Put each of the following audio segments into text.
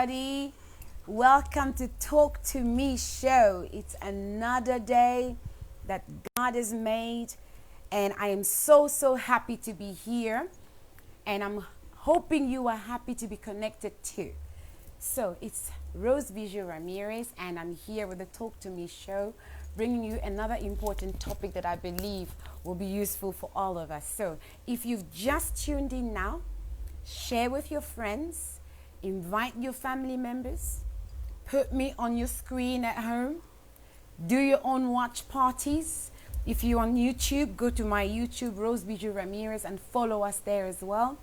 everybody. Welcome to Talk to Me show. It's another day that God has made, and I am so happy to be here, and I'm hoping you are happy to be connected too. So it's Bijoux Ramires, and I'm here with the Talk to Me show, bringing you another important topic that I believe will be useful for all of us. So if you've just tuned in now, share with your friends, invite your family members, put me on your screen at home, do your own watch parties. If you're on YouTube, go to my YouTube, Bijoux Ramires, and follow us there as well.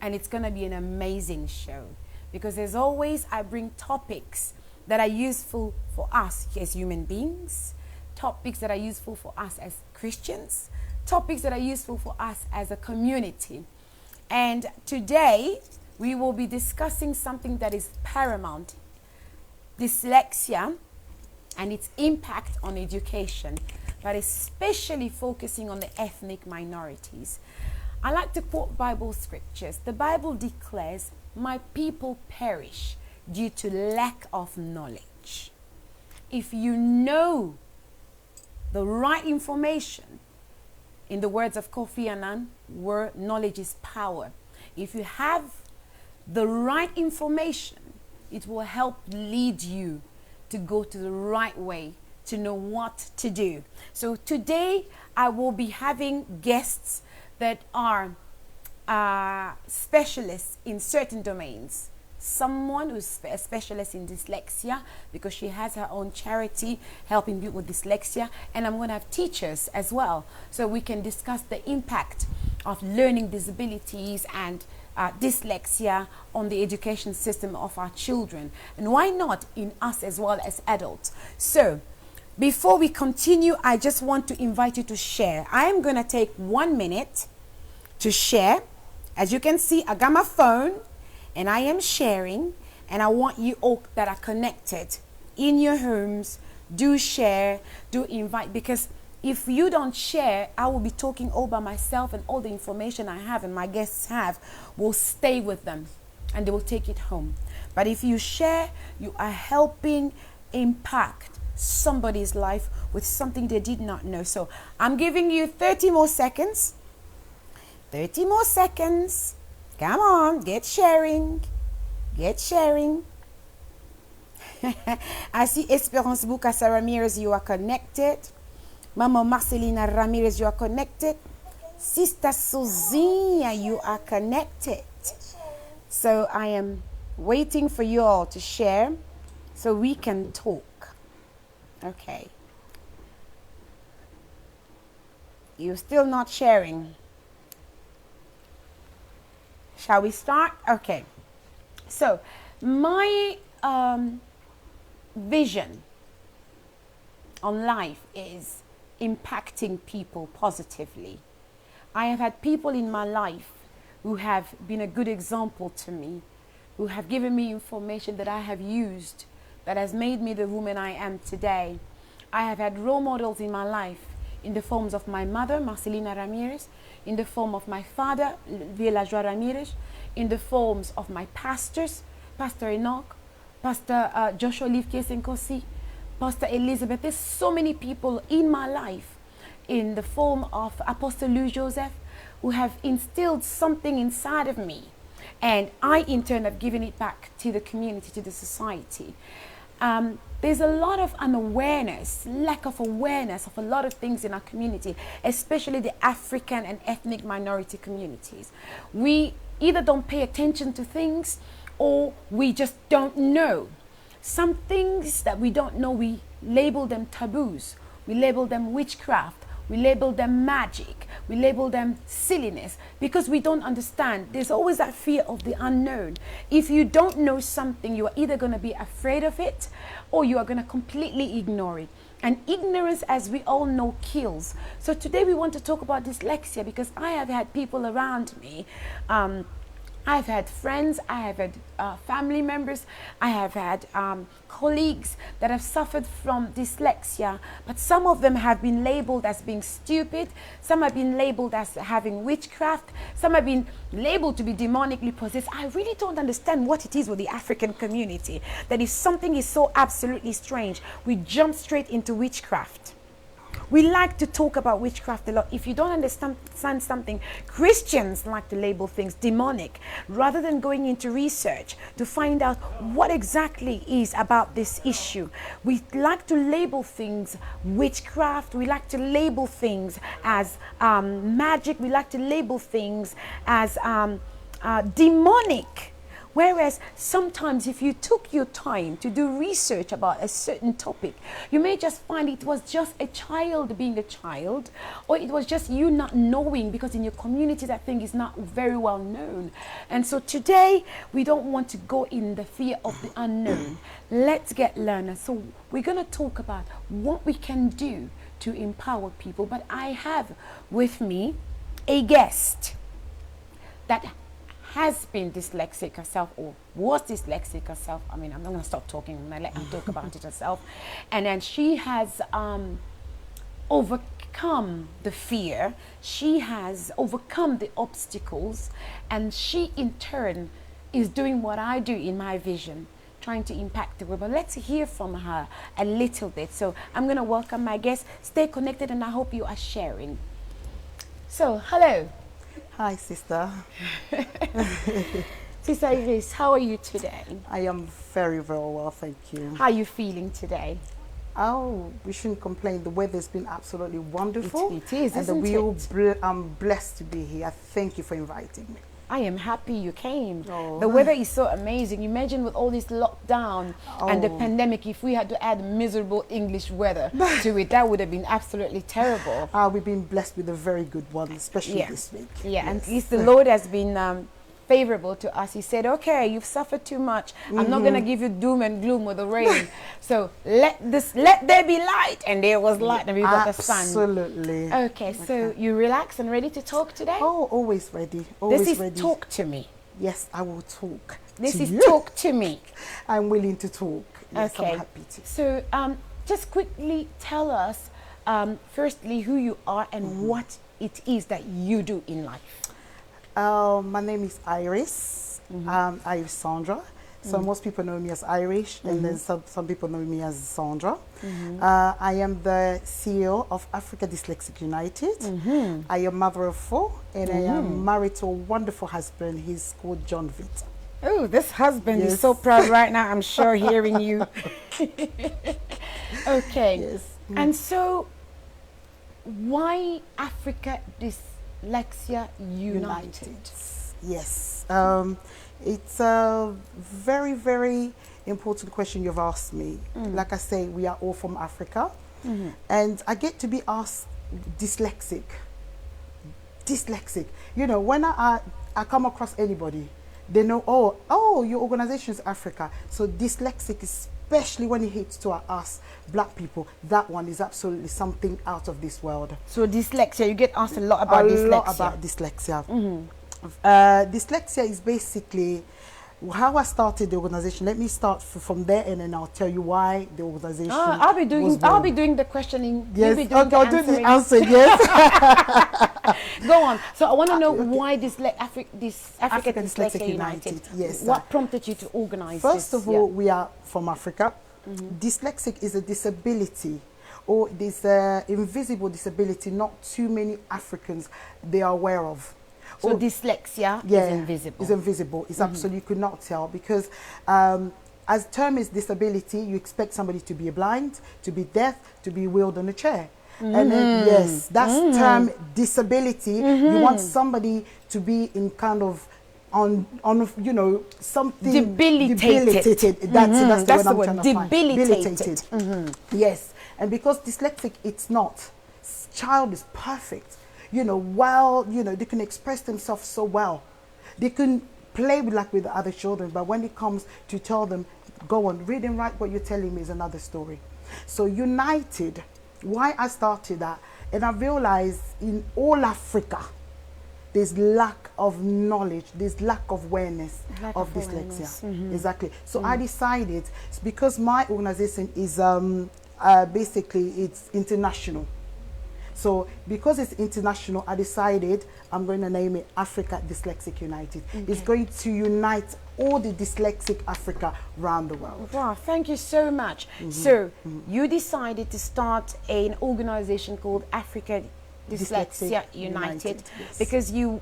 And it's gonna be an amazing show, because as always, I bring topics that are useful for us as human beings, topics that are useful for us as Christians, topics that are useful for us as a community. And today, we will be discussing something that is paramount: dyslexia and its impact on education, but especially focusing on the ethnic minorities. I like to quote Bible scriptures. The Bible declares, "My people perish due to lack of knowledge." If you know the right information, in the words of Kofi Annan, where knowledge is power. If you have the right information, it will help lead you to go to the right way, to know what to do. So today I will be having guests that are specialists in certain domains. Someone who's a specialist in dyslexia, because she has her own charity helping people with dyslexia, and I'm going to have teachers as well, so we can discuss the impact of learning disabilities and dyslexia on the education system of our children, and why not in us as well as adults. So before we continue, I just want to invite you to share. I am going to take 1 minute to share. As you can see, I got my phone and I am sharing, and I want you all that are connected in your homes, do share, do invite, because if you don't share, I will be talking all by myself, and all the information I have and my guests have will stay with them and they will take it home. But if you share, you are helping impact somebody's life with something they did not know. So I'm giving you 30 more seconds. 30 more seconds. Come on, get sharing. Get sharing. I see Esperance Bukasa Ramires, you are connected. Mama Marcelina Ramires, you are connected. Sister Suzinha, you are connected. So I am waiting for you all to share so we can talk. Okay. You're still not sharing. Shall we start? Okay. So my vision on life is impacting people positively. I have had people in my life who have been a good example to me, who have given me information that I have used, that has made me the woman I am today. I have had role models in my life in the forms of my mother, Marcelina Ramires, in the form of my father, Bijoux Ramires, in the forms of my pastors, Pastor Enoch, Pastor Joshua Livke-Senkosi, Pastor Elizabeth. There's so many people in my life in the form of Apostle Louis Joseph, who have instilled something inside of me, and I in turn have given it back to the community, to the society. There's a lot of unawareness, lack of awareness of a lot of things in our community, especially the African and ethnic minority communities. We either don't pay attention to things, or we just don't know. Some things that we don't know, we label them taboos, we label them witchcraft, we label them magic, we label them silliness, because we don't understand. There's always that fear of the unknown. If you don't know something, you are either going to be afraid of it, or you are going to completely ignore it. And ignorance, as we all know, kills. So today we want to talk about dyslexia, because I have had people around me I've had friends, I have had family members, I have had colleagues that have suffered from dyslexia, but some of them have been labeled as being stupid, some have been labeled as having witchcraft, some have been labeled to be demonically possessed. I really don't understand what it is with the African community, that if something is so absolutely strange, we jump straight into witchcraft. We like to talk about witchcraft a lot. If you don't understand something, Christians like to label things demonic rather than going into research to find out what exactly is about this issue. We like to label things witchcraft. We like to label things as magic. We like to label things as demonic. Whereas sometimes if you took your time to do research about a certain topic, you may just find it was just a child being a child, or it was just you not knowing because in your community that thing is not very well known. And so today we don't want to go in the fear of the unknown. Let's get learners. So we're going to talk about what we can do to empower people. But I have with me a guest that has been dyslexic herself or was dyslexic herself. I mean, I'm not going to stop talking. I'm going to let her talk about it herself. And then she has overcome the fear. She has overcome the obstacles. And she, in turn, is doing what I do in my vision, trying to impact the world. But let's hear from her a little bit. So I'm going to welcome my guest. Stay connected, and I hope you are sharing. So, hello. Hi, sister. Sister Iris, how are you today? I am very, very well, thank you. How are you feeling today? Oh, we shouldn't complain. The weather's been absolutely wonderful. It is, and isn't it? I'm blessed to be here. Thank you for inviting me. I am happy you came. Oh. The weather is so amazing. Imagine with all this lockdown and the pandemic, if we had to add miserable English weather to it, that would have been absolutely terrible. We've been blessed with a very good one, especially this week. Yeah, yes. And at least the Lord has been favorable to us. He said, okay, you've suffered too much. I'm not going to give you doom and gloom with the rain. So let there be light. And there was light, and we got the sun. Absolutely. Okay, so you relaxed and ready to talk today? Oh, always ready. Always this is ready. Talk to me. Yes, I will talk. This is you. Talk to me. I'm willing to talk. Yes, okay. I'm happy to. So just quickly tell us, firstly, who you are and what it is that you do in life. My name is Iris. Iris Sandra. So most people know me as Irish, and then some people know me as Sandra. I am the CEO of Africa Dyslexic United. I am mother of 4, and I am married to a wonderful husband. He's called John Vita. Oh, this husband is so proud right now, I'm sure, hearing you. Okay. Yes. And so, why Africa Dyslexia United? Yes. It's a very, very important question you've asked me. Like I say, we are all from Africa. And I get to be asked dyslexic. Dyslexic. You know, when I come across anybody, they know, oh, your organization is Africa. So dyslexic, especially when it hits to us black people, that one is absolutely something out of this world. So dyslexia, you get asked a lot about dyslexia. A lot about dyslexia. Dyslexia is basically how I started the organization. Let me start from there, and then I'll tell you why the organization. I'll be doing the questioning. Yes, okay, I'll do the answer. Yes. Go on. So I want to know why this Africa Dyslexia United. Yes. What prompted you to organize First this? of all, we are from Africa. Dyslexic is a disability, or this invisible disability. Not too many Africans they are aware of. So dyslexia is invisible. It's invisible. It's absolutely, you could not tell, because as term is disability, you expect somebody to be blind, to be deaf, to be wheeled on a chair. And then, yes, that's term disability. You want somebody to be in kind of on you know, something debilitated. That's the word I'm trying to find. Debilitated. Yes. And because dyslexic, it's not. Child is perfect. You know, while, you know, they can express themselves so well. They can play with the other children, but when it comes to tell them, go on, read and write what you're telling me is another story. So United, why I started that, and I realized in all Africa, there's lack of knowledge, there's lack of awareness Lack of of dyslexia. awareness. Mhm. Exactly. So I decided, it's because my organization is basically it's international. So because it's international, I decided I'm going to name it Africa Dyslexic United. It's going to unite all the dyslexic Africa around the world. Wow, thank you so much. So you decided to start an organization called Africa Dyslexia United, yes. because you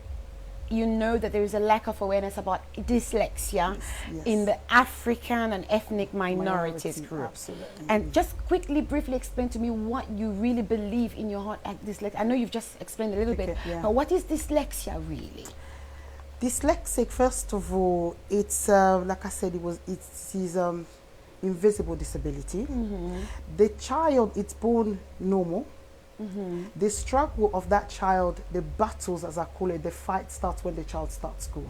know that there is a lack of awareness about dyslexia Yes. in the African and ethnic minorities Minority, group. absolutely. And just quickly, briefly explain to me what you really believe in your heart at dyslexia. I know you've just explained a little bit, yeah. but what is dyslexia really? Dyslexic, first of all, it's like I said, it's invisible disability. The child, it's born normal. The struggle of that child, the battles, as I call it, the fight starts when the child starts school.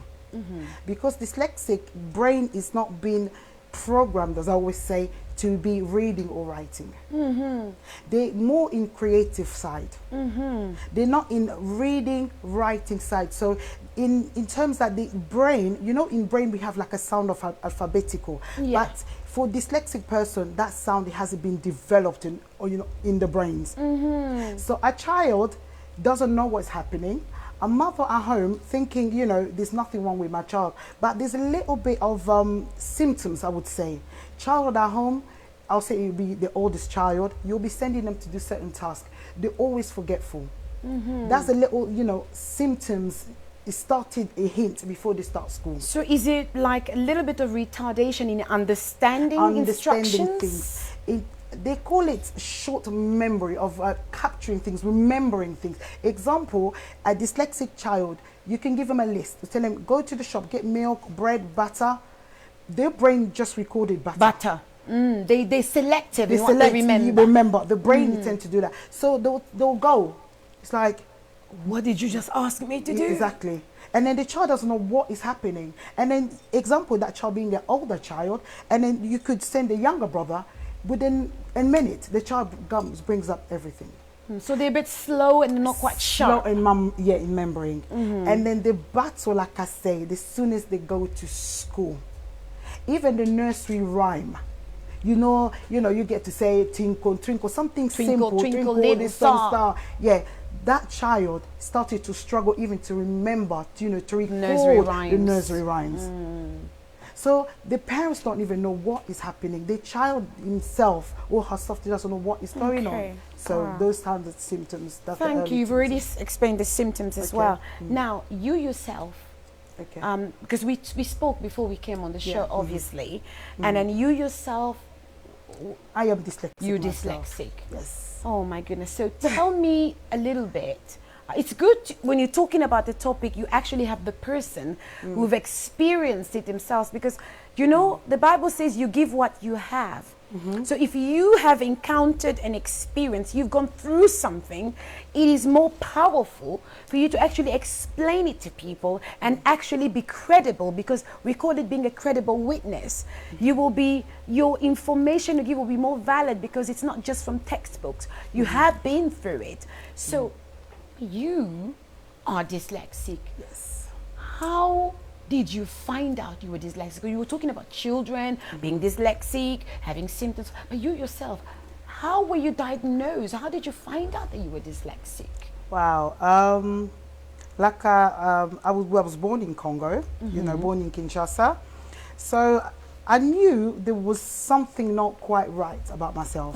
Because dyslexic brain is not being programmed, as I always say, to be reading or writing. They're more in creative side. They're not in reading, writing side. So in terms that the brain, you know, in brain we have like a sound of alphabetical. Yeah. But for dyslexic person, that sound hasn't been developed in, or, you know, in the brains. So a child doesn't know what's happening. A mother at home thinking, you know, there's nothing wrong with my child, but there's a little bit of symptoms, I would say. Child at home, I'll say it'll be the oldest child, you'll be sending them to do certain tasks. They're always forgetful. That's a little, you know, symptoms. It started a hint before they start school. So is it like a little bit of retardation in understanding instructions? Things. They call it short memory of capturing things, remembering things. Example, a dyslexic child, you can give them a list. You tell them, go to the shop, get milk, bread, butter. Their brain just recorded butter. Butter. They selected They what select, they you remember. The brain tend to do that. So they'll go. It's like, What did you just ask me to do? exactly. And then the child doesn't know what is happening. And then, example, that child being the older child, and then you could send a younger brother. Within a minute, the child brings up everything. So they're a bit slow and not quite sharp. Slow in remembering. And then the battle, like I say, as soon as they go to school, even the nursery rhyme, you get to say twinkle, twinkle, something Twinkle, simple, twinkle, little star. Yeah, that child started to struggle even to remember, to record the nursery rhymes. So the parents don't even know what is happening. The child himself or herself doesn't know what is going on. So those kinds of symptoms. That's Thank you. You've already explained the symptoms as well. Now, you yourself, because we spoke before we came on the show, obviously, and then you yourself, I am dyslexic. you're myself. dyslexic. Yes. Oh my goodness. So tell me a little bit. It's good when you're talking about the topic, you actually have the person who've experienced it themselves, because, you know, the Bible says you give what you have. So if you have encountered an experience, you've gone through something, it is more powerful for you to actually explain it to people and actually be credible, because we call it being a credible witness. Your information you give will be more valid because it's not just from textbooks. You have been through it. So you are dyslexic. Yes. How did you find out you were dyslexic? You were talking about children being dyslexic, having symptoms, but you yourself, how were you diagnosed? How did you find out that you were dyslexic? Wow. I was born in Congo, born in Kinshasa. So I knew there was something not quite right about myself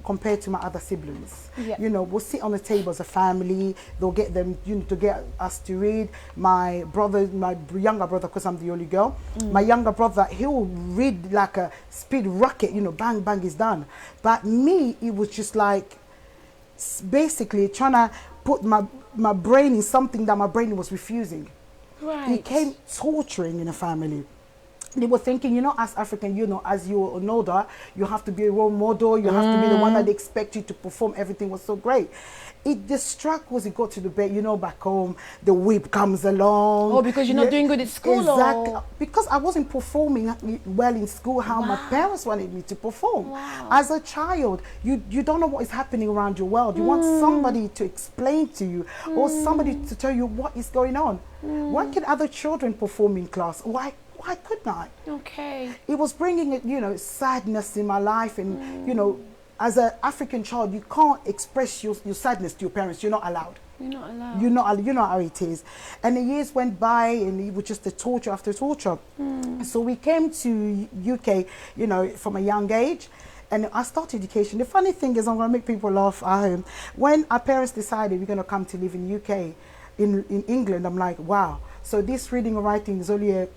compared to my other siblings. We'll sit on the table as a family. They'll get them, to get us to read. My younger brother, because I'm the only girl, my younger brother, he'll read like a speed rocket, bang, bang, is done. But me, it was just like basically trying to put my brain in something that my brain was refusing. Right. It became torturing in a family. they were thinking, you know, as African, you know, as you're an older, you have to be a role model, you have to be the one that they expect you to perform. Everything was so great. The struggle was, it got to the bed, you know, back home, the whip comes along. Oh, because you're not doing good at school? Exactly. Or? Because I wasn't performing well in school how my parents wanted me to perform. As a child, you don't know what is happening around your world. You want somebody to explain to you or somebody to tell you what is going on. Why can other children perform in class? Why couldn't I? Okay. It was bringing, you know, sadness in my life. And, you know, as an African child, you can't express your sadness to your parents. You're not allowed. You're not allowed. You know how it is. And the years went by, and it was just a torture after torture. So we came to UK, you know, from a young age. And I started education. The funny thing is, I'm going to make people laugh at home. When our parents decided we're going to come to live in UK, in England, I'm like, wow. So this reading and writing is only a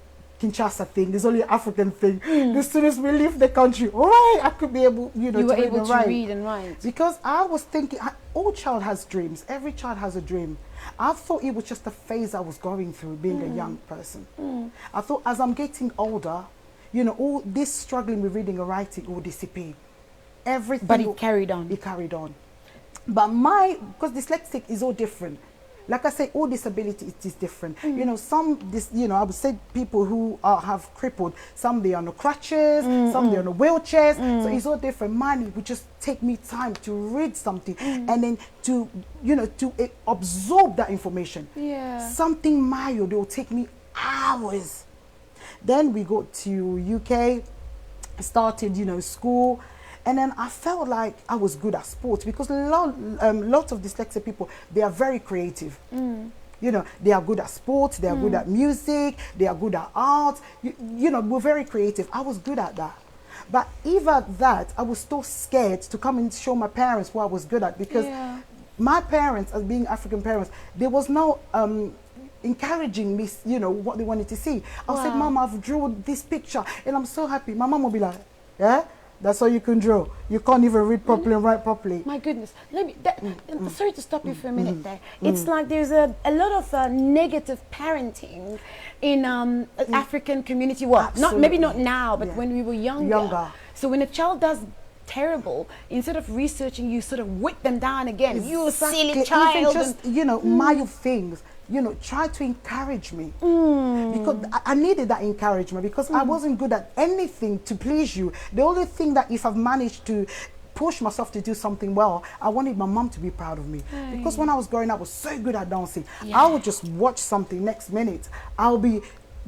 Kinshasa thing. There's only an African thing. As soon as we leave the country, all right, I could be able, you know, to read and write. Because I was thinking, all child has dreams. Every child has a dream. I thought it was just a phase I was going through, being a young person. I thought as I'm getting older, you know, all this struggling with reading and writing will disappear. Everything. But it carried on. It carried on. But because dyslexic is all different. Like I say, all disability is different. You know, I would say people who have crippled, some they are on the crutches, some they're on the wheelchairs. So it's all different. Mine, it would just take me time to read something and then to, you know, to absorb that information. Yeah. Something mild, it will take me hours. Then we go to UK, started, you know, school. And then I felt like I was good at sports because lots of dyslexic people, they are very creative. You know, they are good at sports, they are good at music, they are good at art. You know, we're very creative. I was good at that. But even that, I was still scared to come and show my parents what I was good at because my parents, as being African parents, there was no encouraging me, you know, what they wanted to see. I said, Mom, I've drawn this picture and I'm so happy. My mom will be like, yeah? That's all you can draw. You can't even read properly and write properly. My goodness. Let me. Sorry to stop you for a minute there. It's like there's a lot of negative parenting in African community. Well, maybe not now, but when we were younger. So when a child does terrible, instead of researching, you sort of whip them down again. Exactly. You silly child. Even just, you know, mild things. You know, try to encourage me because I needed that encouragement because I wasn't good at anything to please you. The only thing that if I've managed to push myself to do something well, I wanted my mom to be proud of me. Because when I was growing up, I was so good at dancing. I would just watch something next minute. I'll be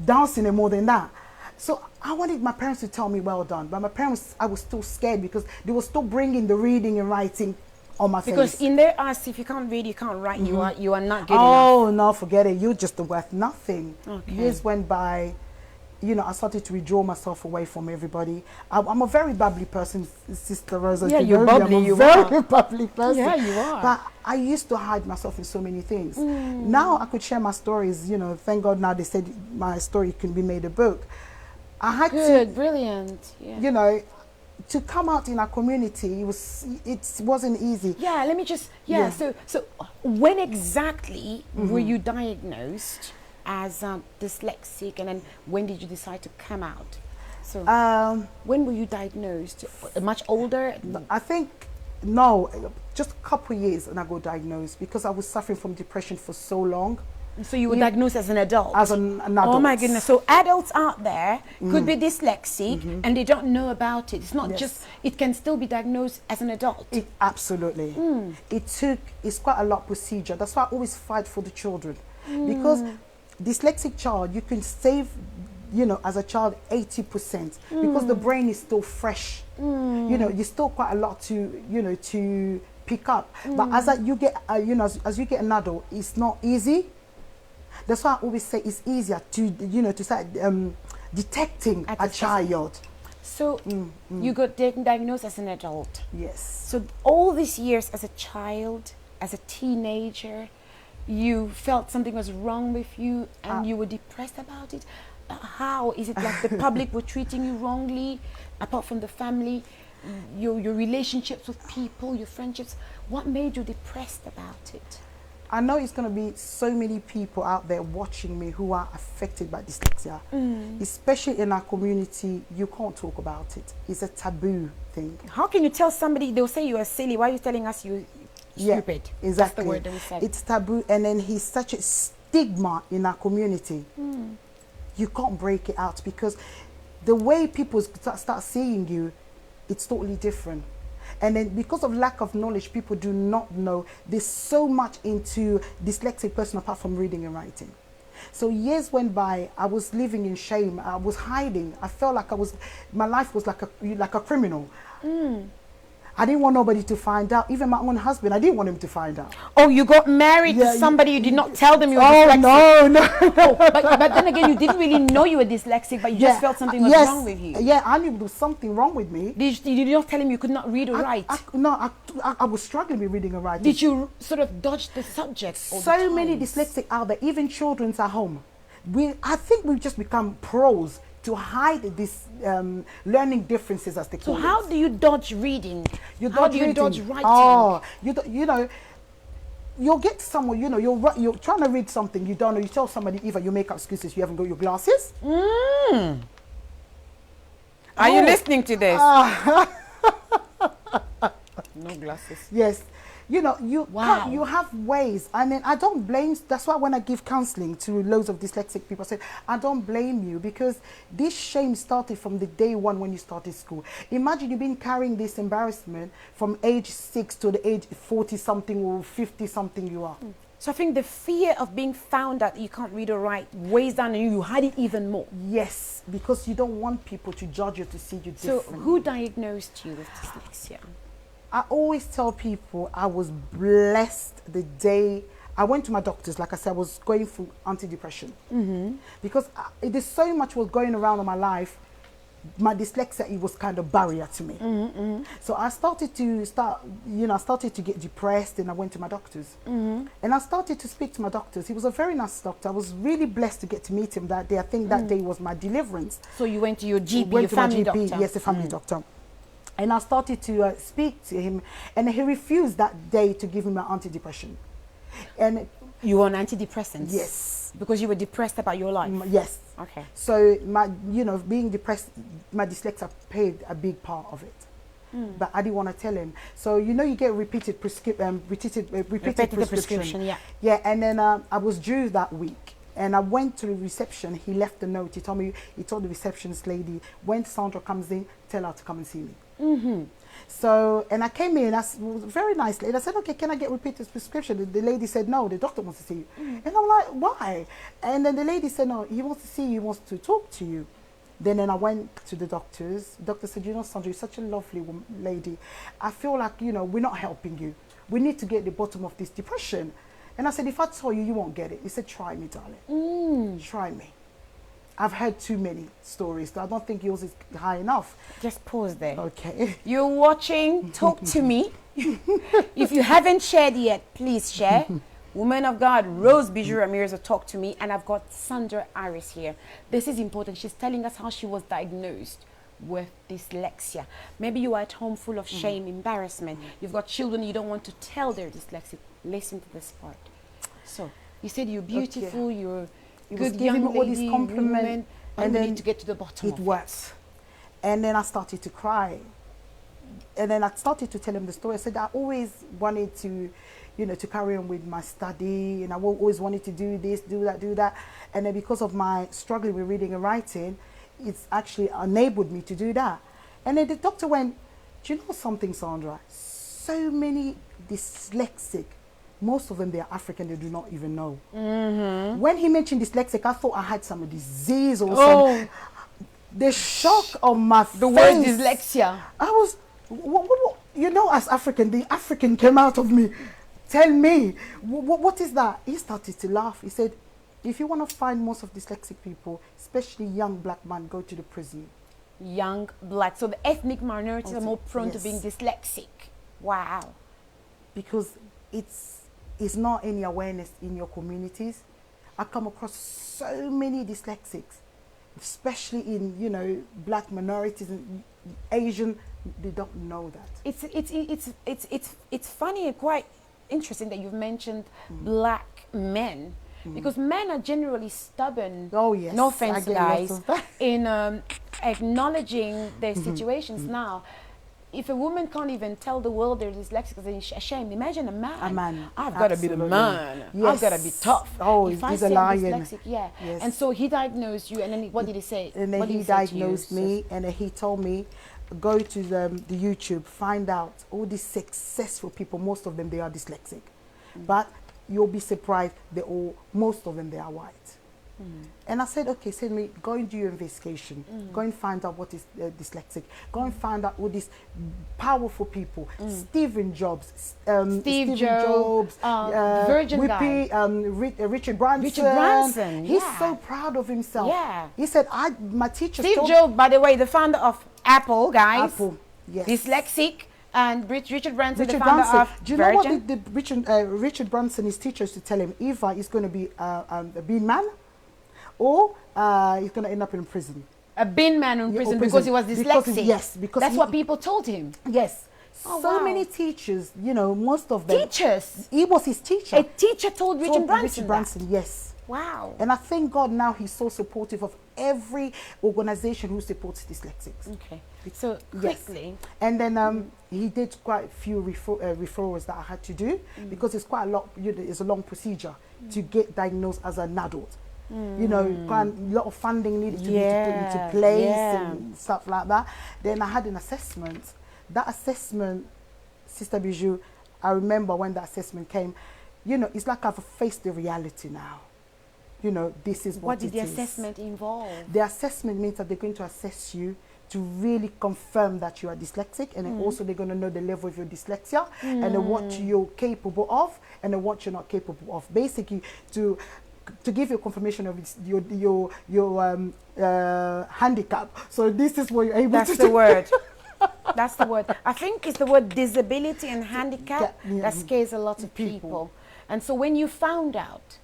dancing and more than that. So I wanted my parents to tell me well done. But my parents, I was still scared because they were still bringing the reading and writing on my face. Because in their eyes, if you can't read, you can't write, you are not good enough. Oh, no, forget it. You're just worth nothing. Years went by. You know, I started to withdraw myself away from everybody. I'm a very bubbly person, Sister Rosa. Yeah, you're bubbly. I'm a very bubbly person. Yeah, you are. But I used to hide myself in so many things. Now I could share my stories. You know, thank God now they said my story can be made a book. I had brilliant. Yeah. You know, to come out in our community, it wasn't easy. Yeah, let me just, so when exactly were you diagnosed as dyslexic, and then when did you decide to come out? So when were you diagnosed? Much older? I think, no, just a couple of years and I got diagnosed because I was suffering from depression for so long. So you were diagnosed as an adult? As an adult. Oh my goodness. So adults out there could be dyslexic and they don't know about it. It's not just, it can still be diagnosed as an adult. Absolutely. It's quite a lot of procedure. That's why I always fight for the children. Because dyslexic child, you can save, you know, as a child 80% because the brain is still fresh. You know, you still quite a lot to, you know, to pick up. But as you get, you know, as you get an adult, it's not easy. That's why I always say it's easier to, you know, to start detecting a child. So you got diagnosed as an adult. Yes. So all these years as a child, as a teenager, you felt something was wrong with you and you were depressed about it. How is it like the public were treating you wrongly, apart from the family, your relationships with people, your friendships? What made you depressed about it? I know it's going to be so many people out there watching me who are affected by dyslexia. Especially in our community, you can't talk about it. It's a taboo thing. How can you tell somebody, they'll say you are silly, why are you telling us you stupid? Exactly. That's the word that we said. It's taboo, and then he's such a stigma in our community. You can't break it out because the way people start seeing you, it's totally different. And then because of lack of knowledge, people do not know there's so much into dyslexic person apart from reading and writing. So years went by, I was living in shame, I was hiding. I felt like my life was like a criminal. I didn't want nobody to find out. Even my own husband, I didn't want him to find out. Oh, you got married to somebody, you did not tell them you were dyslexic? No. Oh, but then again, you didn't really know you were dyslexic, but you just felt something was wrong with you. Yeah, I knew there was something wrong with me. Did you not tell him you could not read or write? I was struggling with reading and writing. Did you sort of dodge the subject all the So time? many dyslexic out there, even children's at home. I think we've just become pros to hide these learning differences, as they call it. So how do you dodge reading? How do you dodge writing? Oh, you know, you'll get someone, you know, you're trying to read something, you don't know, you tell somebody, either you make up excuses, you haven't got your glasses. Are you listening to this? No glasses. Yes. You know, you have ways, and then I don't blame. That's why when I give counseling to loads of dyslexic people, I say I don't blame you, because this shame started from the day one when you started school. Imagine you've been carrying this embarrassment from age 6 to the age 40 something or 50 something you are. So I think the fear of being found out you can't read or write weighs down on you. You hide it even more. Yes, because you don't want people to judge you, to see you differently. So who diagnosed you with dyslexia? I always tell people I was blessed the day I went to my doctors. Like I said, I was going through antidepressant. Because there's so much was going around in my life. My dyslexia, it was kind of barrier to me. So I started to get depressed, and I went to my doctors. And I started to speak to my doctors. He was a very nice doctor. I was really blessed to get to meet him that day. I think that day was my deliverance. So you went to your GP, your family doctor? Yes, a family doctor. And I started to speak to him, and he refused that day to give me my antidepressant. And you were on antidepressants? Yes. Because you were depressed about your life? Yes. Okay. So being depressed, my dyslexia played a big part of it. But I didn't want to tell him. So you get repeated prescription. Yeah, and then I was due that week. And I went to the reception. He left a note. He told the receptionist lady, when Sandra comes in, tell her to come and see me. So, and I came in, very nicely, and I said, okay, can I get repeated prescription? The lady said, no, the doctor wants to see you. And I'm like, why? And then the lady said, no, he wants to see you, he wants to talk to you. Then I went to the doctors. The doctor said, Sandra, you're such a lovely lady. I feel like, we're not helping you. We need to get the bottom of this depression. And I said, if I tell you, you won't get it. He said, try me, darling. Try me. I've heard too many stories, so I don't think yours is high enough. Just pause there. Okay. You're watching Talk to Me. If you haven't shared yet, please share. Woman of God, Rose Bijoux Ramires will Talk to Me, and I've got Sandra Iris here. This is important. She's telling us how she was diagnosed with dyslexia. Maybe you are at home full of shame, embarrassment. You've got children you don't want to tell they're dyslexic. Listen to this part. So, you said you're beautiful, you're good young lady, all these compliments, and then need to get to the bottom of it. And then I started to cry. And then I started to tell him the story. I said I always wanted to, to carry on with my study, and I always wanted to do this, do that. And then because of my struggling with reading and writing, it's actually enabled me to do that. And then the doctor went, do you know something, Sandra? So many dyslexic, most of them, they are African, they do not even know. When he mentioned dyslexic, I thought I had some disease or something. The shock on my face. The word dyslexia. I was, as African, the African came out of me. Tell me, what is that? He started to laugh. He said, if you want to find most of dyslexic people, especially young black men, go to the prison. Young black. So the ethnic minorities are more prone to being dyslexic. Wow. Because it's not any awareness in your communities. I come across so many dyslexics, especially in black minorities and Asian. They don't know that. It's funny and quite interesting that you've mentioned black men, because men are generally stubborn. Oh yes. No offense, I get lots guys, of that. in acknowledging their situations. Now, if a woman can't even tell the world they're dyslexic, then she's ashamed. Imagine a man. A man. I've got to be the Absolutely. man. I've Yes. got to be tough. Oh, if I he's say a I'm lion. dyslexic, yeah. Yes. And so he diagnosed you, and then what did he say? And then What did he say to you, diagnosed sis? me, and then he told me, go to the YouTube, find out all these successful people. Most of them, they are dyslexic, but you'll be surprised. Most of them, they are white. And I said, okay, send me, go and do your investigation. Go and find out what is dyslexic. Go and find out all these powerful people. Steve Jobs, Steve Jobs, Virgin guy. Richard Branson. Richard Branson, He's yeah. so proud of himself. Yeah. He said, my teacher Steve told Jobs, by the way, the founder of Apple, guys. Apple, yes. Dyslexic. And Richard Branson, Richard the founder Branson. of Do you know what Virgin? Richard Branson, his teachers to tell him? Either he's going to be a bean man, or he's going to end up in prison. A bin man in Yeah, or prison prison. because he was dyslexic. Yes, because that's what people told him. Yes. Oh, So wow. many teachers, you know, most of them. Teachers. He was his teacher. A teacher told Richard Branson. Richard Branson, yes. Wow. And I thank God now he's so supportive of every organization who supports dyslexics. Okay. So quickly. And then he did quite a few referrals that I had to do because it's quite a lot, you know, it's a long procedure to get diagnosed as an adult. You know, quite a lot of funding needed to be put into place and stuff like that. Then I had an assessment. That assessment, Sister Bijoux, I remember when that assessment came, you know, it's like I've faced the reality now. You know, this is What it did the is. assessment involve? The assessment means that they're going to assess you to really confirm that you are dyslexic, and then also they're going to know the level of your dyslexia and then what you're capable of and then what you're not capable of. Basically, to give you a confirmation of your handicap. So this is what you're able to do. That's the word. That's the word. I think it's the word disability and handicap that scares a lot of people. And so when you found out,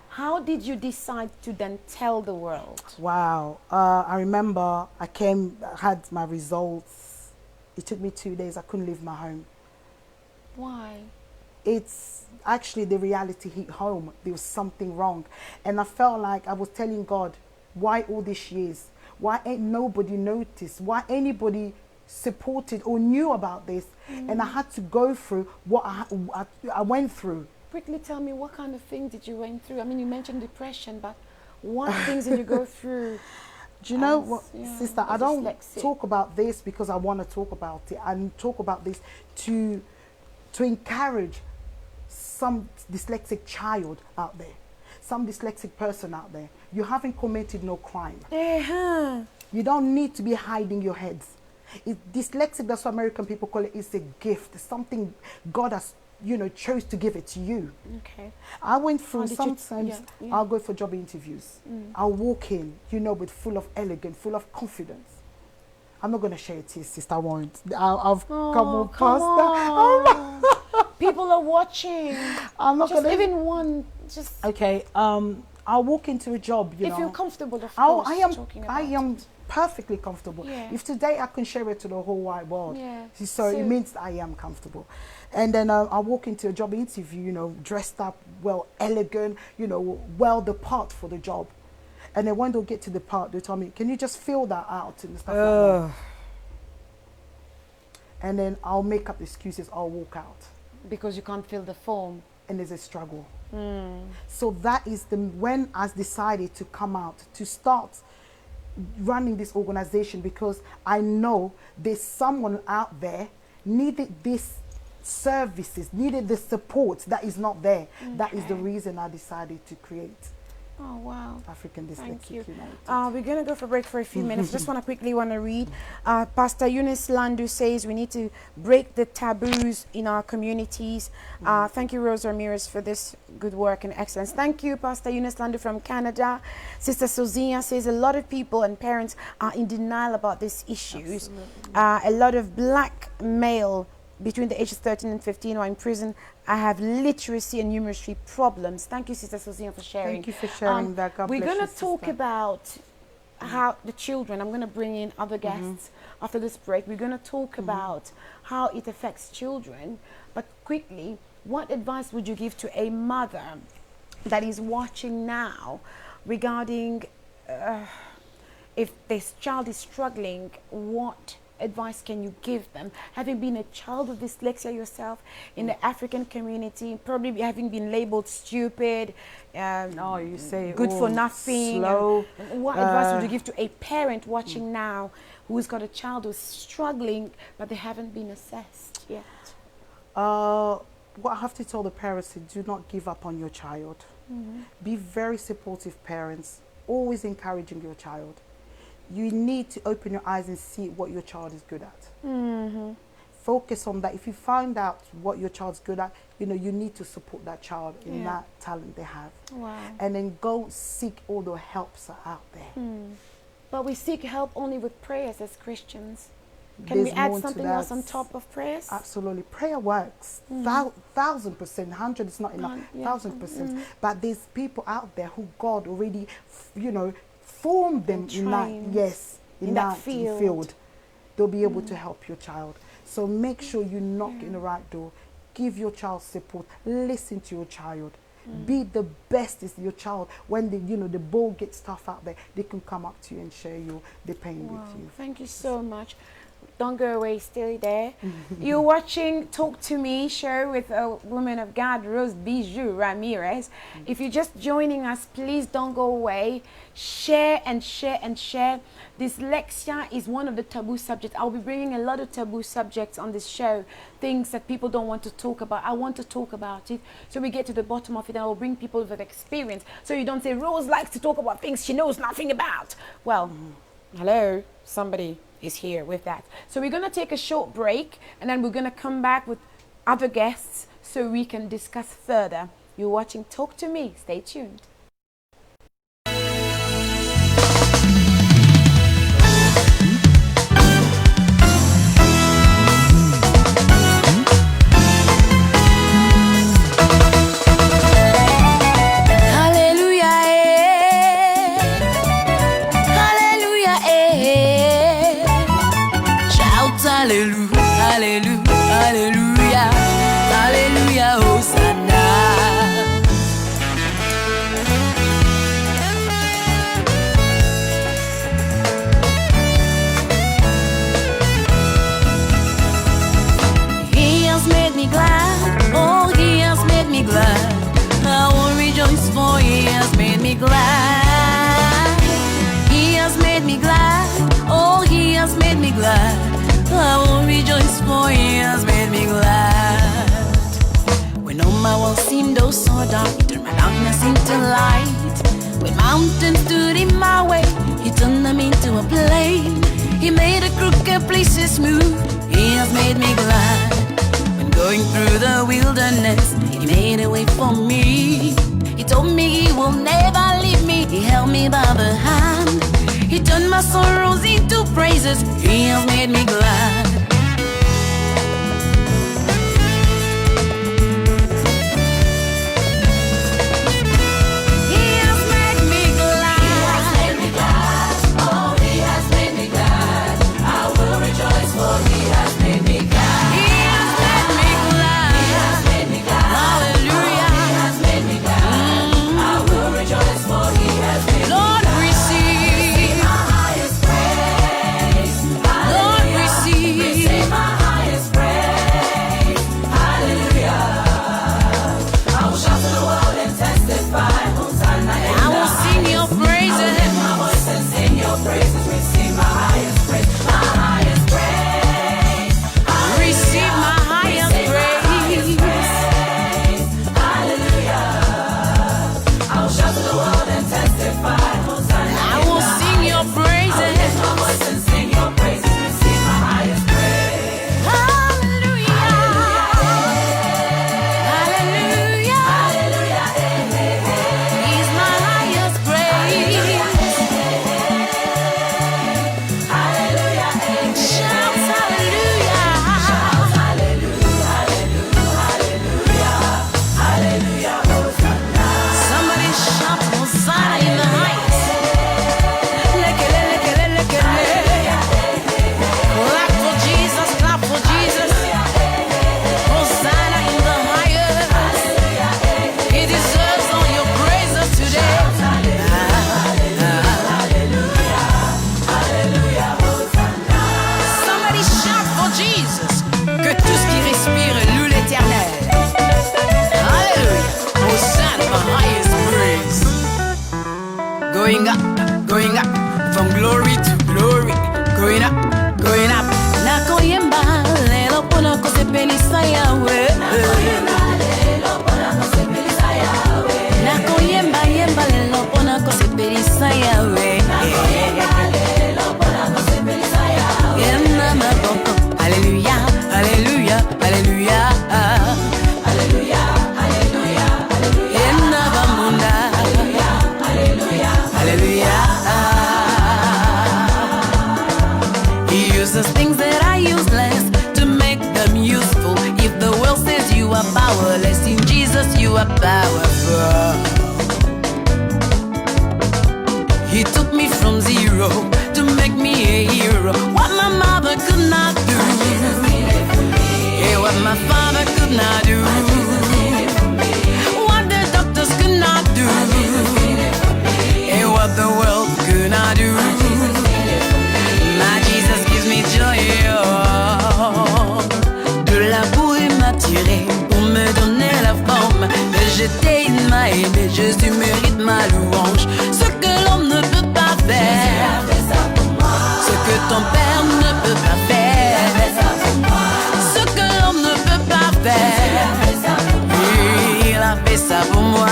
how did you decide to then tell the world? Wow. I remember I had my results. It took me 2 days. I couldn't leave my home. Why? It's actually the reality hit home. There was something wrong. And I felt like I was telling God, why all these years? Why ain't nobody noticed? Why anybody supported or knew about this? And I had to go through what I went through. Quickly tell me, what kind of things did you went through? I mean, you mentioned depression, but what things did you go through? Do you know what, sister? I don't dyslexic? talk about this because I want to talk about it. I talk about this to encourage some dyslexic child out there, some dyslexic person out there. You haven't committed no crime. You don't need to be hiding your heads. Dyslexic, that's what American people call it, is a gift. It's something God has, you know, chose to give it to you. Okay. I went through, did sometimes I'll go for job interviews. I'll walk in, you know, with full of elegance, full of confidence. I'm not going to share it to you, sister. I won't. I've come on past that. People are watching. I'm not Just going to. even one, just Okay. I'll walk into a job, you know. if you're comfortable, of course. I am perfectly comfortable. Yeah. If today I can share it to the whole wide world, Yeah. so it means that I am comfortable. And then I walk into a job interview, you know, dressed up, well, elegant, you know, well the part for the job. And then when they'll get to the part, they tell me, can you just fill that out and stuff like that. And then I'll make up excuses, I'll walk out. Because you can't fill the form. And there's a struggle. So that is when I decided to come out, to start running this organization, because I know there's someone out there needed these services, needed the support that is not there. That is the reason I decided to create Oh, wow. African Thank Dyslexic you. United. We're going to go for a break for a few minutes. Just quickly want to read. Pastor Eunice Landu says we need to break the taboos in our communities. Thank you, Rose Ramires, for this good work and excellence. Thank you, Pastor Eunice Landu from Canada. Sister Sozia says a lot of people and parents are in denial about these issues. A lot of black male between the ages 13 and 15 are in prison. I have literacy and numeracy problems. Thank you, Sister Susan, for sharing. Thank you for sharing that. God we're bless going you, to talk sister. about how the children, I'm going to bring in other guests after this break. We're going to talk about how it affects children. But quickly, what advice would you give to a mother that is watching now regarding if this child is struggling? What advice can you give them, having been a child of dyslexia yourself in the African community, probably having been labeled stupid, you say good for nothing, slow. and what advice would you give to a parent watching now who's got a child who's struggling but they haven't been assessed yet? What I have to tell the parents is, do not give up on your child. Be very supportive parents, always encouraging your child. You need to open your eyes and see what your child is good at. Focus on that. If you find out what your child's good at, you need to support that child in that talent they have. Wow. And then go seek all the helps are out there. But we seek help only with prayers as Christians. Can we add something else on top of prayers? Absolutely. Prayer works. 1,000%. 100 is not enough. 1,000%. But there's people out there who God already, formed them in that field. They'll be able to help your child. So make sure you knock in the right door. Give your child support. Listen to your child. Be the best is your child. When the ball gets tough out there, they can come up to you and share the pain with you. Thank you so much. Don't go away, stay there. You're watching Talk to Me show with a woman of God, Bijoux Ramires. If you're just joining us, please don't go away. Share and share and share. Dyslexia is one of the taboo subjects. I'll be bringing a lot of taboo subjects on this show, things that people don't want to talk about. I want to talk about it so we get to the bottom of it, and I'll bring people with experience. So you don't say, Rose likes to talk about things she knows nothing about. Well, hello, somebody is here with that. So we're going to take a short break, and then we're going to come back with other guests so we can discuss further. You're watching Talk to Me. Stay tuned. So dark, he turned my darkness into light. When mountains stood in my way, he turned them into a plain. He made the crooked places smooth. He has made me glad. When going through the wilderness, he made a way for me. He told me he will never leave me. He held me by the hand. He turned my sorrows into praises. He has made me glad. Lord, receive going up, going up, from glory to glory, going up, going up. Nakoyemba lelo pona kosepelisa yawe. Nakoyemba yemba lelo pona kosepelisa yawe. Hallelujah, hallelujah, hallelujah. Hallelujah, hallelujah, hallelujah. Hallelujah. He uses things that are useless to make them useful. If the world says you are powerless, in Jesus you are powerful. He took me from zero to make me a hero. What my mother could not do, yeah, what my father could not do, what the doctors could not do, yeah, what the world could not do. My Jesus gives me joy. De la boue m'attirer pour me donner la forme. Mais j'étais il m'a aimé, Jésus mérite ma louange. Ce que l'homme ne peut pas faire, ce que ton père ne peut pas faire, ce que l'homme ne peut pas faire, il a fait ça pour moi.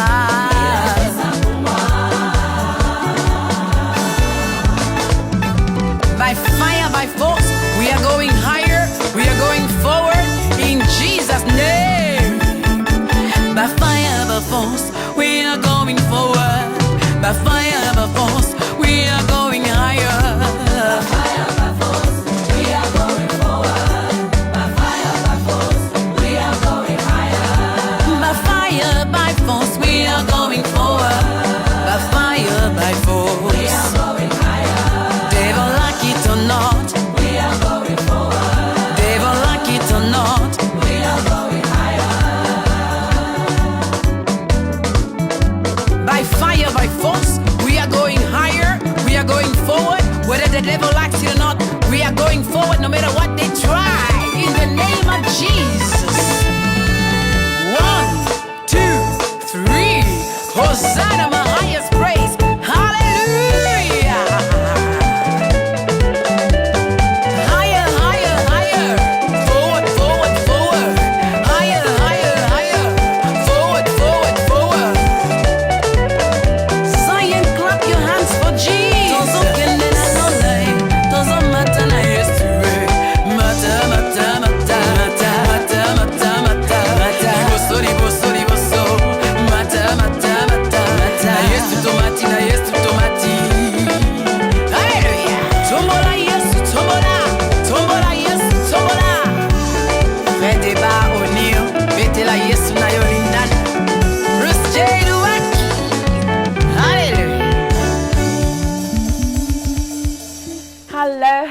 By fire, by force, we are going higher, we are going forward in Jesus' name. By fire, by force, we are going forward. By fire, by force, we are going higher. By fire, by force, we are going forward. By fire, by force, we are going higher. By fire, by force, we are going forward. By fire, by force, we are going higher. Devil like it or not, we are going forward. Devil like it or not, we are going higher. By fire, by force, we are going higher, we are going forward. Whether the devil likes it or not, we are going forward no matter what they try. In the name of Jesus. 1, 2, 3. Hosanna, my highest praise. Hallelujah. Higher, higher, higher. Forward, forward, forward. Higher, higher, higher. Forward, forward, forward. Zion, clap your hands for Jesus.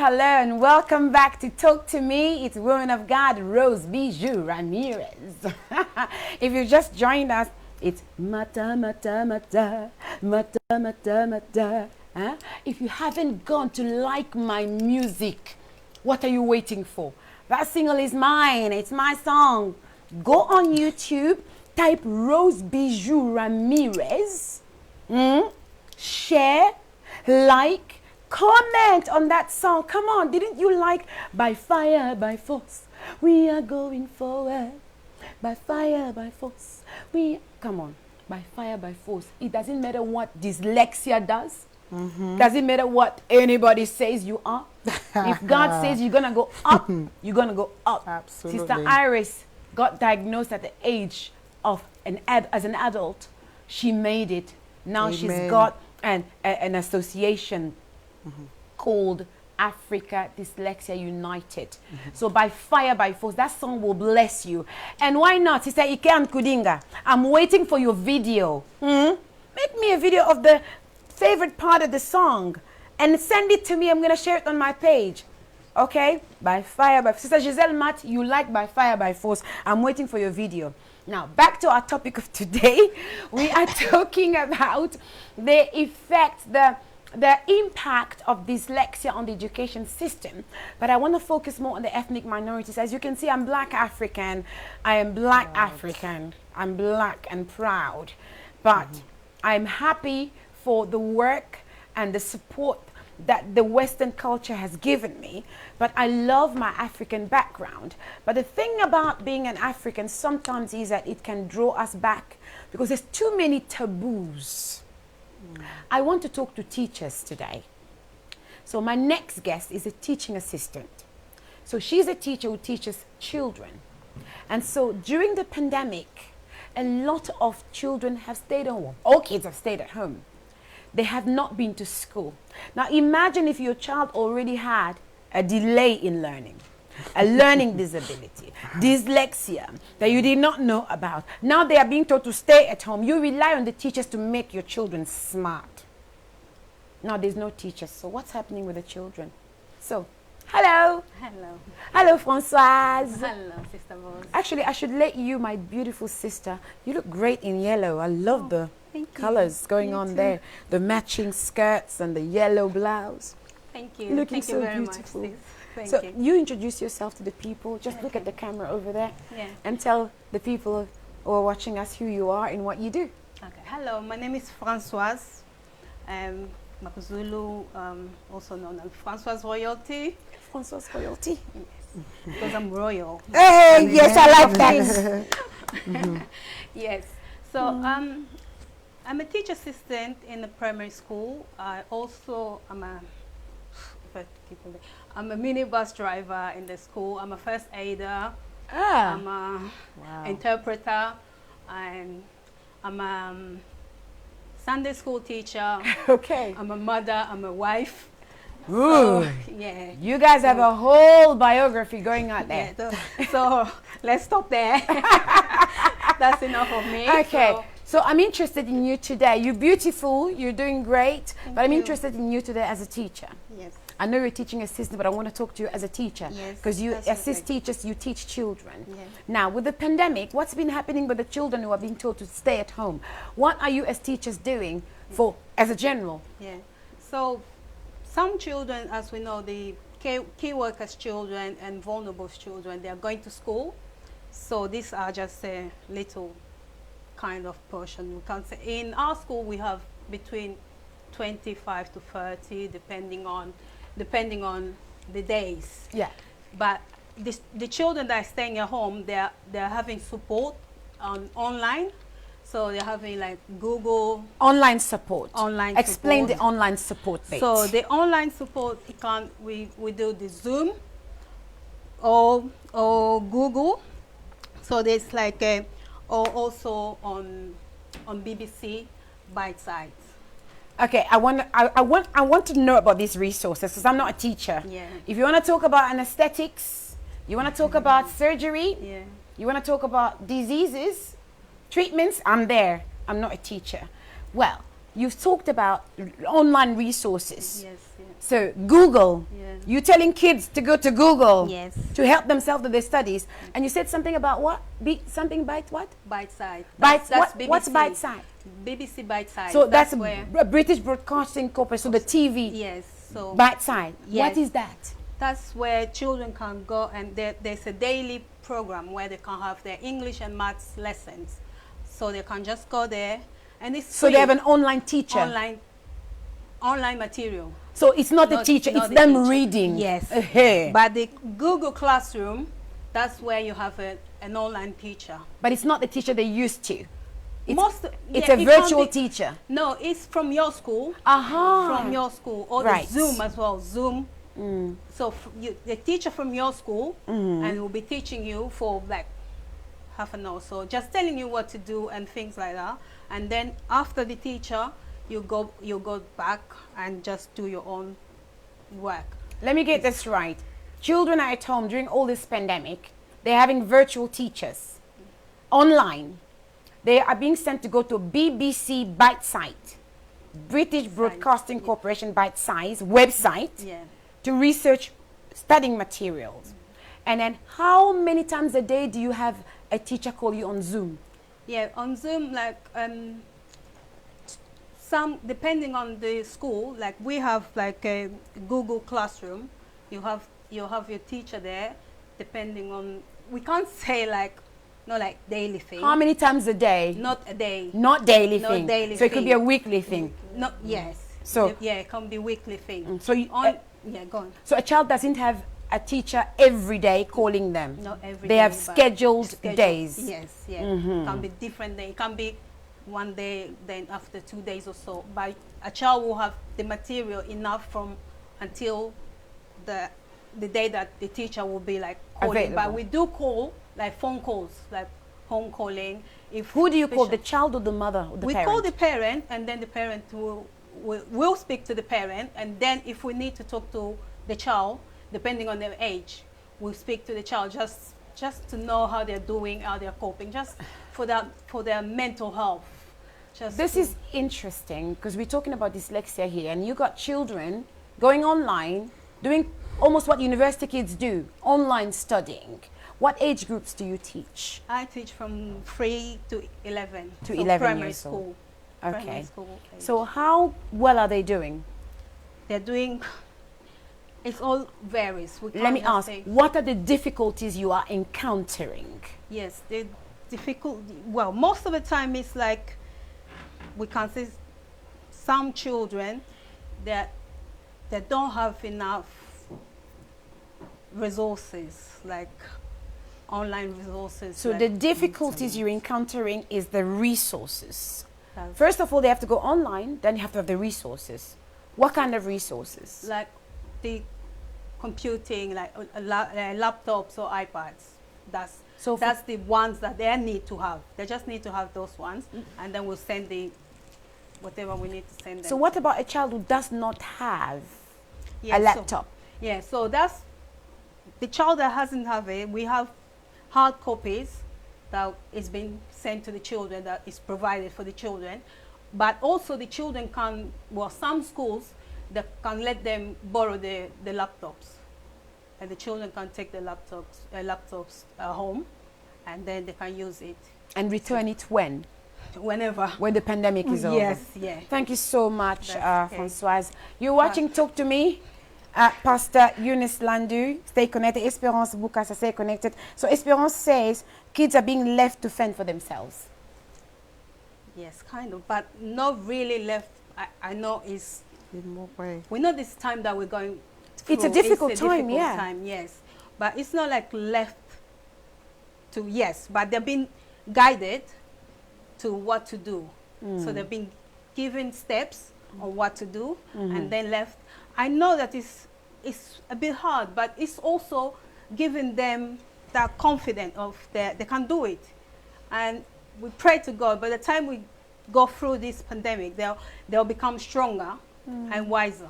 Hello, and welcome back to Talk to Me. It's Woman of God, Rose Bijoux Ramires. If you just joined us, it's Mata, Mata, Mata, Mata, Mata, Mata. Huh? If you haven't gone to like my music, what are you waiting for? That single is mine. It's my song. Go on YouTube, type Rose Bijoux Ramires. Share, like, comment on that song. Come on, didn't you like By Fire, by Force? We are going forward. By fire, by force. Come on, by fire, by force. It doesn't matter what dyslexia does. Doesn't matter what anybody says you are. If God says you're gonna go up, you're gonna go up. Absolutely. Sister Iris got diagnosed at the age of as an adult. She made it. Now Amen. she's got an association called Africa Dyslexia United. So by fire, by force, that song will bless you. And why not? Sister Ike and Kudinga, I'm waiting for your video. Make me a video of the favorite part of the song and send it to me. I'm going to share it on my page. Okay? By fire, by force. Sister Giselle Matt, you like By Fire, by Force. I'm waiting for your video. Now, back to our topic of today. We are talking about the effect, the impact of dyslexia on the education system. But I want to focus more on the ethnic minorities. As you can see, I'm Black African. I am Black African. I'm Black and proud. But I'm happy for the work and the support that the Western culture has given me, but I love my African background. But the thing about being an African sometimes is that it can draw us back because there's too many taboos. I want to talk to teachers today. So my next guest is a teaching assistant. So she's a teacher who teaches children. And so during the pandemic, a lot of children have stayed at home. All kids have stayed at home. They have not been to school. Now imagine if your child already had a delay in learning, a learning disability, dyslexia that you did not know about. Now they are being told to stay at home. You rely on the teachers to make your children smart. Now there's no teachers, so what's happening with the children? So, hello. Hello. Hello, Françoise. Hello, Sister Rose. Actually, I should let you, my beautiful sister, you look great in yellow. I love the Thank you. colors going You on too. there. The matching skirts and the yellow blouse. Thank you. Looking Thank so you very beautiful. much, sis. Thank So you. you introduce yourself to the people. Just look at the camera over there Yeah. and tell the people who are watching us who you are and what you do. Okay. Hello, my name is Françoise. Makuzulu, also known as Françoise Royalty, Françoise Royalty. because I'm royal. Hey, yes, I like that. Yes. So I'm a teacher assistant in the primary school. I also I'm a minibus driver in the school. I'm a first aider. I'm a interpreter, and I'm a Sunday school teacher. Okay. I'm a mother. I'm a wife. Ooh. So, yeah. You guys have a whole biography going out there. Yeah, so let's stop there. That's enough of me. Okay. So I'm interested in you today. You're beautiful. You're doing great. But I'm you. interested in you today as a teacher. Yes. I know you're a teaching assistant, but I want to talk to you as a teacher. Yes, Because you that's assist right. teachers, you teach children. Yes. Now, with the pandemic, what's been happening with the children who are being told to stay at home? What are you as teachers doing for, as a general? Yeah. So some children, as we know, the key workers children and vulnerable children, they are going to school. So these are just a little kind of portion. We can say in our school we have between 25 to 30, depending on the days. Yeah. But the children that are staying at home, they're having support online. So they're having like Google Online support. online Explain support. the online support bit. So the online support, we do the Zoom or Google. So there's like or also on BBC Bite Sides. Okay, I want to know about these resources because I'm not a teacher. Yeah. If you want to talk about anesthetics, you want to talk about surgery, Yeah. you want to talk about diseases, treatments, I'm there. I'm not a teacher. Well, you've talked about online resources. Yes. Yeah. So Google, Yeah. you're telling kids to go to Google Yes. to help themselves with their studies. And you said something about what? Something bite what? Bite Side. Bite, That's what's BBC. bite side? BBC Bite Side. So that's where. a British Broadcasting Corporation, so the TV. Yes. So Bite side. Yes. What is that? that's where children can go, and there's a daily program where they can have their English and maths lessons. So they can just go there, and it's So free. they have an online teacher. Online material. So it's not the teacher, not it's the them teacher. reading. Yes. But But the Google Classroom, that's where you have an online teacher. it's not the teacher they used to. It's, it's yeah, a it virtual can't be- teacher. No, it's from your school. Aha. From your school, or Right. the Zoom as well. Zoom. So the teacher from your school, and will be teaching you for like half an hour. So just telling you what to do and things like that. And then after the teacher, you go back and just do your own work. Let me get this right. Children are at home during all this pandemic. They're having virtual teachers online. They are being sent to go to BBC Bite site, British Broadcasting Corporation Bite Size website Yeah. to research studying materials. And then how many times a day do you have a teacher call you on Zoom? Yeah, on Zoom, like some depending on the school, like we have like a Google Classroom. You have your teacher there, depending on. We can't say like not like daily thing. How many times a day? Not a day. Not daily Not thing. daily so it could be a thing. weekly thing. No, yes. So- yeah, it can be weekly thing. So you, Yeah, go on. so a child doesn't have a teacher every day calling them. Not every They day, have but scheduled days. Yes, yeah. It can be different day. It can be one day, then after 2 days or so. But a child will have the material enough from until the day that the teacher will be like calling. Available. But we do call like phone calls, like home calling. If Who do you call, the special- child or the mother or the we parent? call the parent, and then the parent will speak to the parent, and then if we need to talk to the child, depending on their age, we'll speak to the child just to know how they're doing, how they're coping, just for their mental health. This is interesting because we're talking about dyslexia here, and you got children going online, doing almost what university kids do, online studying. What age groups do you teach? I teach from 3 to 11. To so 11 primary years school. old. Primary Okay. school age. So how well are they doing? they're doing. It all varies. We Let can't me just ask, say- what are the difficulties you are encountering? Yes, the difficult. Well, most of the time it's like we can see some children that don't have enough resources, like online resources. So like the difficulties you're encountering is the resources. that's First of all, they have to go online, then you have to have the resources. What kind of resources? like the computing, like laptops or iPads. That's So for- that's the ones that they need to have. They just need to have those ones, and then we'll send the whatever we need to send them. So what about a child who does not have Yeah, a so- laptop? Yeah, so that's the child that hasn't have it. We have hard copies that is being sent to the children, that is provided for the children, but also the children can. Well, some schools that can let them borrow the laptops, and the children can take the laptops home, and then they can use it And return it when? whenever. When the pandemic is over. Yes, yeah. Thank you so much, That's okay. Françoise. You're watching Talk to Me. Pastor Eunice Landu, stay connected. Esperance Bukasa, stay connected. So Esperance says kids are being left to fend for themselves. Yes, kind of, but not really left. I know is. In what way? We know this time that we're going through. It's a difficult time, difficult yeah. time, yes. But it's not like left to, yes, but they're being guided to what to do. So they've been given steps on what to do and then left. I know that it's a bit hard, but it's also giving them that confidence of that they can do it. And we pray to God, by the time we go through this pandemic, they'll become stronger and wiser.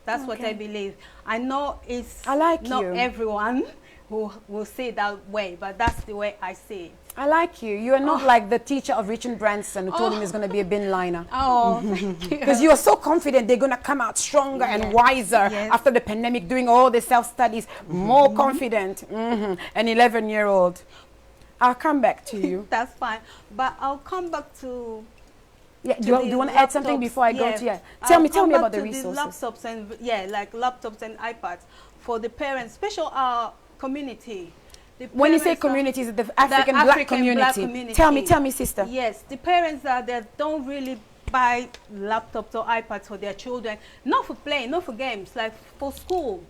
That's what I believe. I know it's I like not you. everyone who will see it that way, but that's the way I see it. I like you. You are not like the teacher of Richard Branson who told him he's going to be a bin liner. Oh, thank you. Because you are so confident they're going to come out stronger and wiser Yes. after the pandemic, doing all the self-studies, more confident. An 11-year-old. I'll come back to you. That's fine. But I'll come back to Yeah, do the you want to add something laptops. before I go Yeah. to you? I'll Tell me come about back the to resources. laptops and like laptops and iPads for the parents, special our community. The When you say parents that- communities, the African, African black black community. community. Tell me, sister. Yes, the parents that don't really buy laptops or iPads for their children, not for playing, not for games, like for school.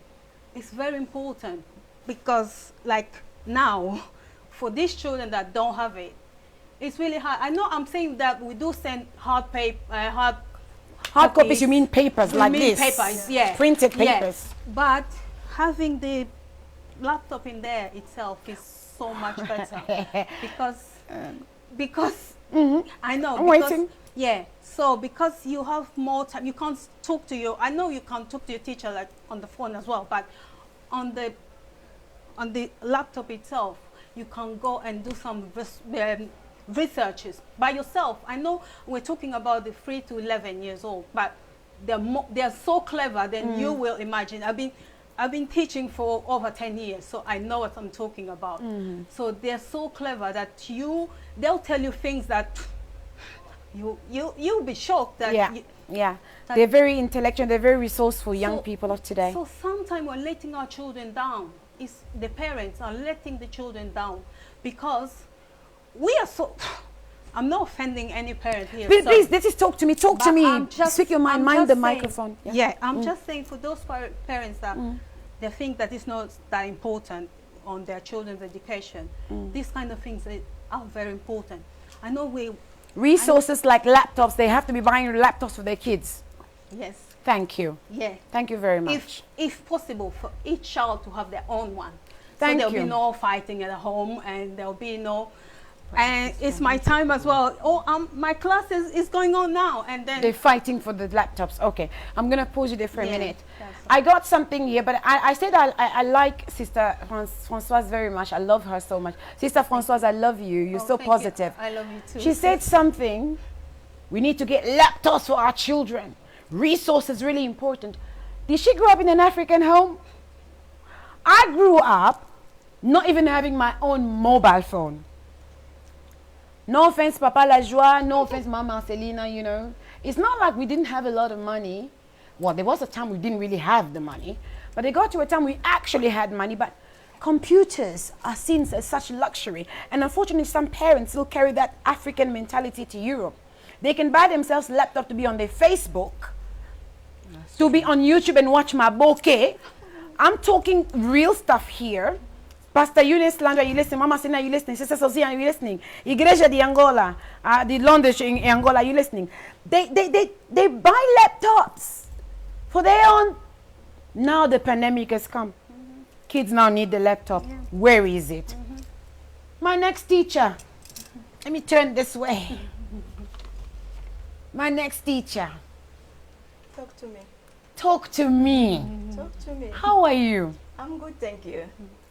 It's very important because like now, for these children that don't have it, it's really hard. I know I'm saying that we do send hard paper, Hard copies, you mean papers we like mean this? papers, yeah. Printed Yeah. papers. But having the laptop in there itself is so much better because I know I'm because, waiting. Yeah, so because you have more time, you can't talk to your. I know you can talk to your teacher like on the phone as well, but on the laptop itself, you can go and do some researches by yourself. I know we're talking about the 3 to 11 years old, but they're so clever than you will imagine. I've been teaching for over 10 years, so I know what I'm talking about. So they're so clever that they'll tell you things that you'll be shocked that Yeah. that- They're very intellectual, they're very resourceful young So- people of today. So sometimes we're letting our children down. It's the parents are letting the children down because we are so. I'm not offending any parent here. Please, sorry. please, this is talk to me. Talk to But me. I'm just- Speak your mind. I'm Mind just the saying- microphone. Yeah, I'm just saying for those parents that they think that it's not that important on their children's education, these kind of things are very important. I know Resources like laptops, they have to be buying laptops for their kids. yes, Thank you. yeah. Thank you very much. If possible, for each child to have their own one. Thank so there'll you. be no fighting at home, and there'll be no. And it's my time as well. Oh, my class is going on now, and then They're fighting for the laptops. Okay, I'm going to pause you there for a Yeah, minute. that's I got something here, but I said I like Sister Françoise very much. I love her so much. Sister Françoise, I love you. You're Oh, so thank you. positive. I love you too. She said something. We need to get laptops for our children. Resources really important. Did she grow up in an African home? I grew up not even having my own mobile phone. No offense, Papa La Joie. No offense, Mama Selena, you know. It's not like we didn't have a lot of money. Well, there was a time we didn't really have the money. But it got to a time we actually had money. But computers are seen as such luxury. And unfortunately, some parents still carry that African mentality to Europe. They can buy themselves a laptop to be on their Facebook, to be on YouTube and watch my bokeh. I'm talking real stuff here. Pastor Eunice Landra, you listening? Mama Sina, you listening? Sister Sophia, you listening? Igreja de Angola, the London in Angola, you listening? They buy laptops for their own. Now the pandemic has come. Kids now need the laptop. Yeah. Where is it? My next teacher. Let me turn this way. My next teacher. Talk to me. Talk to me. Talk to me. How are you? I'm good, thank you.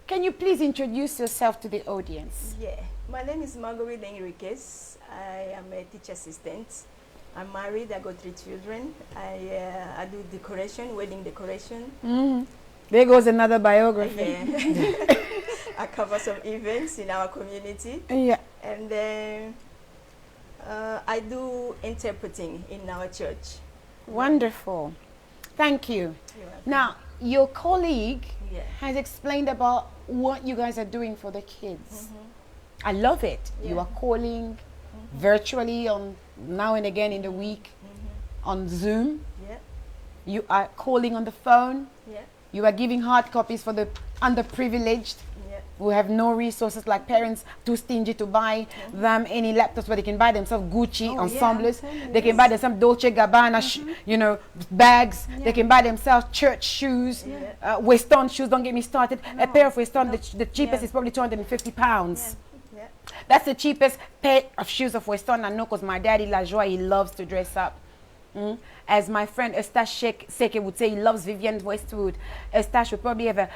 Can you please introduce yourself to the audience? Yeah, my name is Marguerite Enriquez. I am a teacher assistant. I'm married. I got 3 children. I do decoration, wedding decoration. There goes another biography. Yeah. I cover some events in our community, Yeah. and then I do interpreting in our church. Wonderful. Thank you. You're welcome. Now, your colleague Yeah. has explained about what you guys are doing for the kids. I love it. You Yeah. are calling virtually on now and again in the week on Zoom. Yeah. You are calling on the phone. Yeah. You are giving hard copies for the underprivileged Yeah. who have no resources, like parents too stingy to buy them any laptops, but they can buy themselves Gucci Oh, yeah, ensembles. I'm telling They you, can buy themselves Dolce Gabbana, you know, bags. Yeah. They can buy themselves church shoes, Yeah. Weston shoes. Don't get me started. A No, pair of Weston, no. the cheapest Yeah. is probably £250. Yeah. That's the cheapest pair of shoes of Weston I know, because my daddy La Joie, he loves to dress up. As my friend Eustache Seke would say, he loves Vivienne Westwood. Eustache would probably have a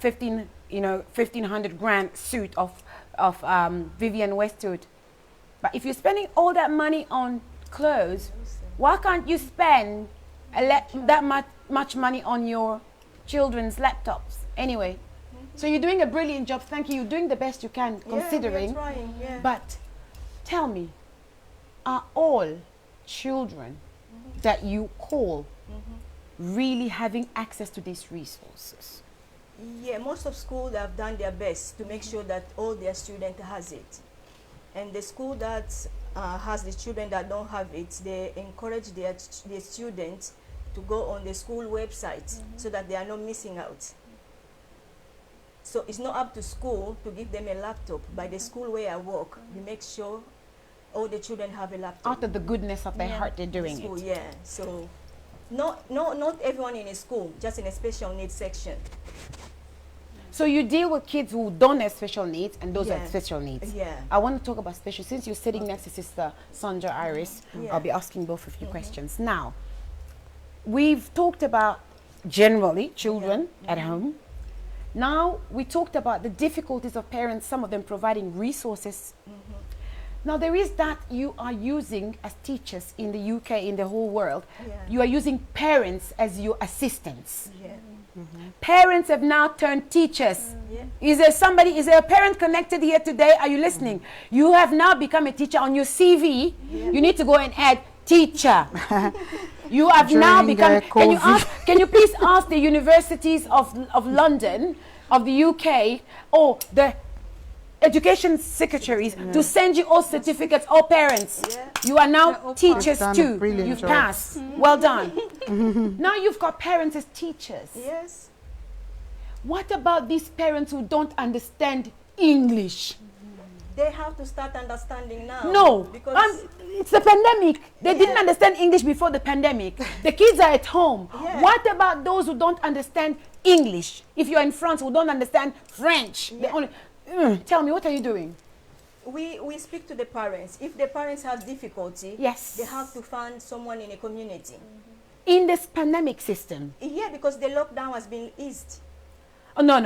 1,500 grand suit of Vivienne Westwood. But if you're spending all that money on clothes, why can't you spend that much money on your children's laptops? Anyway, so you're doing a brilliant job. Thank you. You're doing the best you can, considering. Yeah, we are trying. Yeah. But tell me, are all children that you call really having access to these resources? Yeah, most of schools have done their best to make sure that all their students has it. And the school that has the children that don't have it, they encourage their students to go on the school website so that they are not missing out. So it's not up to school to give them a laptop. By the school where I work, we make sure all the children have a laptop. Out of the goodness of their heart, they're doing School, it. yeah. So not everyone in a school, just in a special needs section. So you deal with kids who don't have special needs and those Yeah. with special needs. Yeah. I want to talk about special. Since you're sitting next to Sister Sandra Iris, Yeah. I'll be asking both of you questions. Now, we've talked about generally children at home. Now, we talked about the difficulties of parents, some of them providing resources. Now, there is that you are using as teachers in the UK, in the whole world. Yeah. You are using parents as your assistants. Yeah. Parents have now turned teachers. Yeah. Is there a parent connected here today? Are you listening? You have now become a teacher. On your CV, you need to go and add teacher. You have now During, become, COVID. can you please ask the universities of London, of the UK, or the education secretaries to send you all certificates, all parents. You are now teachers You've done a too. brilliant You've job. passed. Well done. Now you've got parents as teachers. Yes. What about these parents who don't understand English? They have to start understanding now. No, Because it's the pandemic. They didn't understand English before the pandemic. The kids are at home. Yeah. What about those who don't understand English? If you're in France, who don't understand French, they only, tell me, what are you doing? we speak to the parents. If the parents have difficulty, Yes. they have to find someone in a community. In this pandemic system. Yeah, because the lockdown has been eased. Oh, no.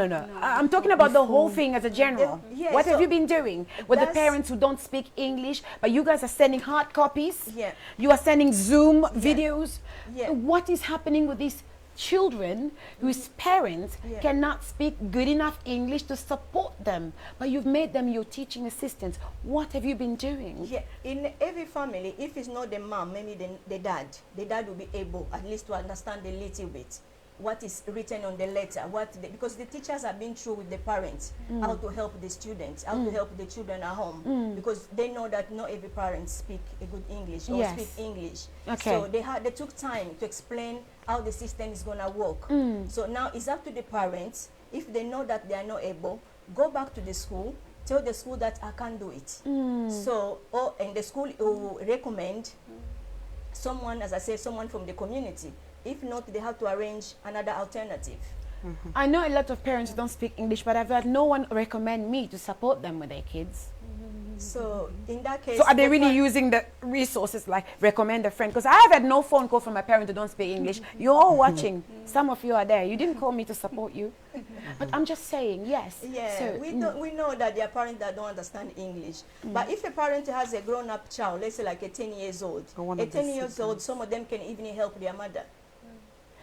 I'm talking about the whole thing as a general. Yeah, What have so you been doing with the that's- parents who don't speak English, but you guys are sending hard copies? Yeah. You are sending Zoom videos? Yeah. What is happening with these children whose parents cannot speak good enough English to support them, but you've made them your teaching assistants? What have you been doing? Yeah, in every family, if it's not the mom, maybe the dad. The dad will be able at least to understand a little bit what is written on the letter, because the teachers have been through with the parents how to help the students, how to help the children at home, because they know that not every parent speak a good English or Yes. speak English. Okay. So they took time to explain how the system is gonna work. So now it's up to the parents. If they know that they are not able, go back to the school, tell the school that I can't do it. So, and the school will recommend someone, as I said, someone from the community. If not, they have to arrange another alternative. I know a lot of parents don't speak English, but I've had no one recommend me to support them with their kids. So in that case, So are they the really par- using the resources like recommend a friend? Because I have had no phone call from a parent who don't speak English. You're all watching. Some of you are there. You didn't call me to support you. But I'm just saying, yes. Yeah, So, we know that there are parents that don't understand English. But if a parent has a grown-up child, let's say like a 10 years old, Or one a of the 10 years old, some of them can even help their mother.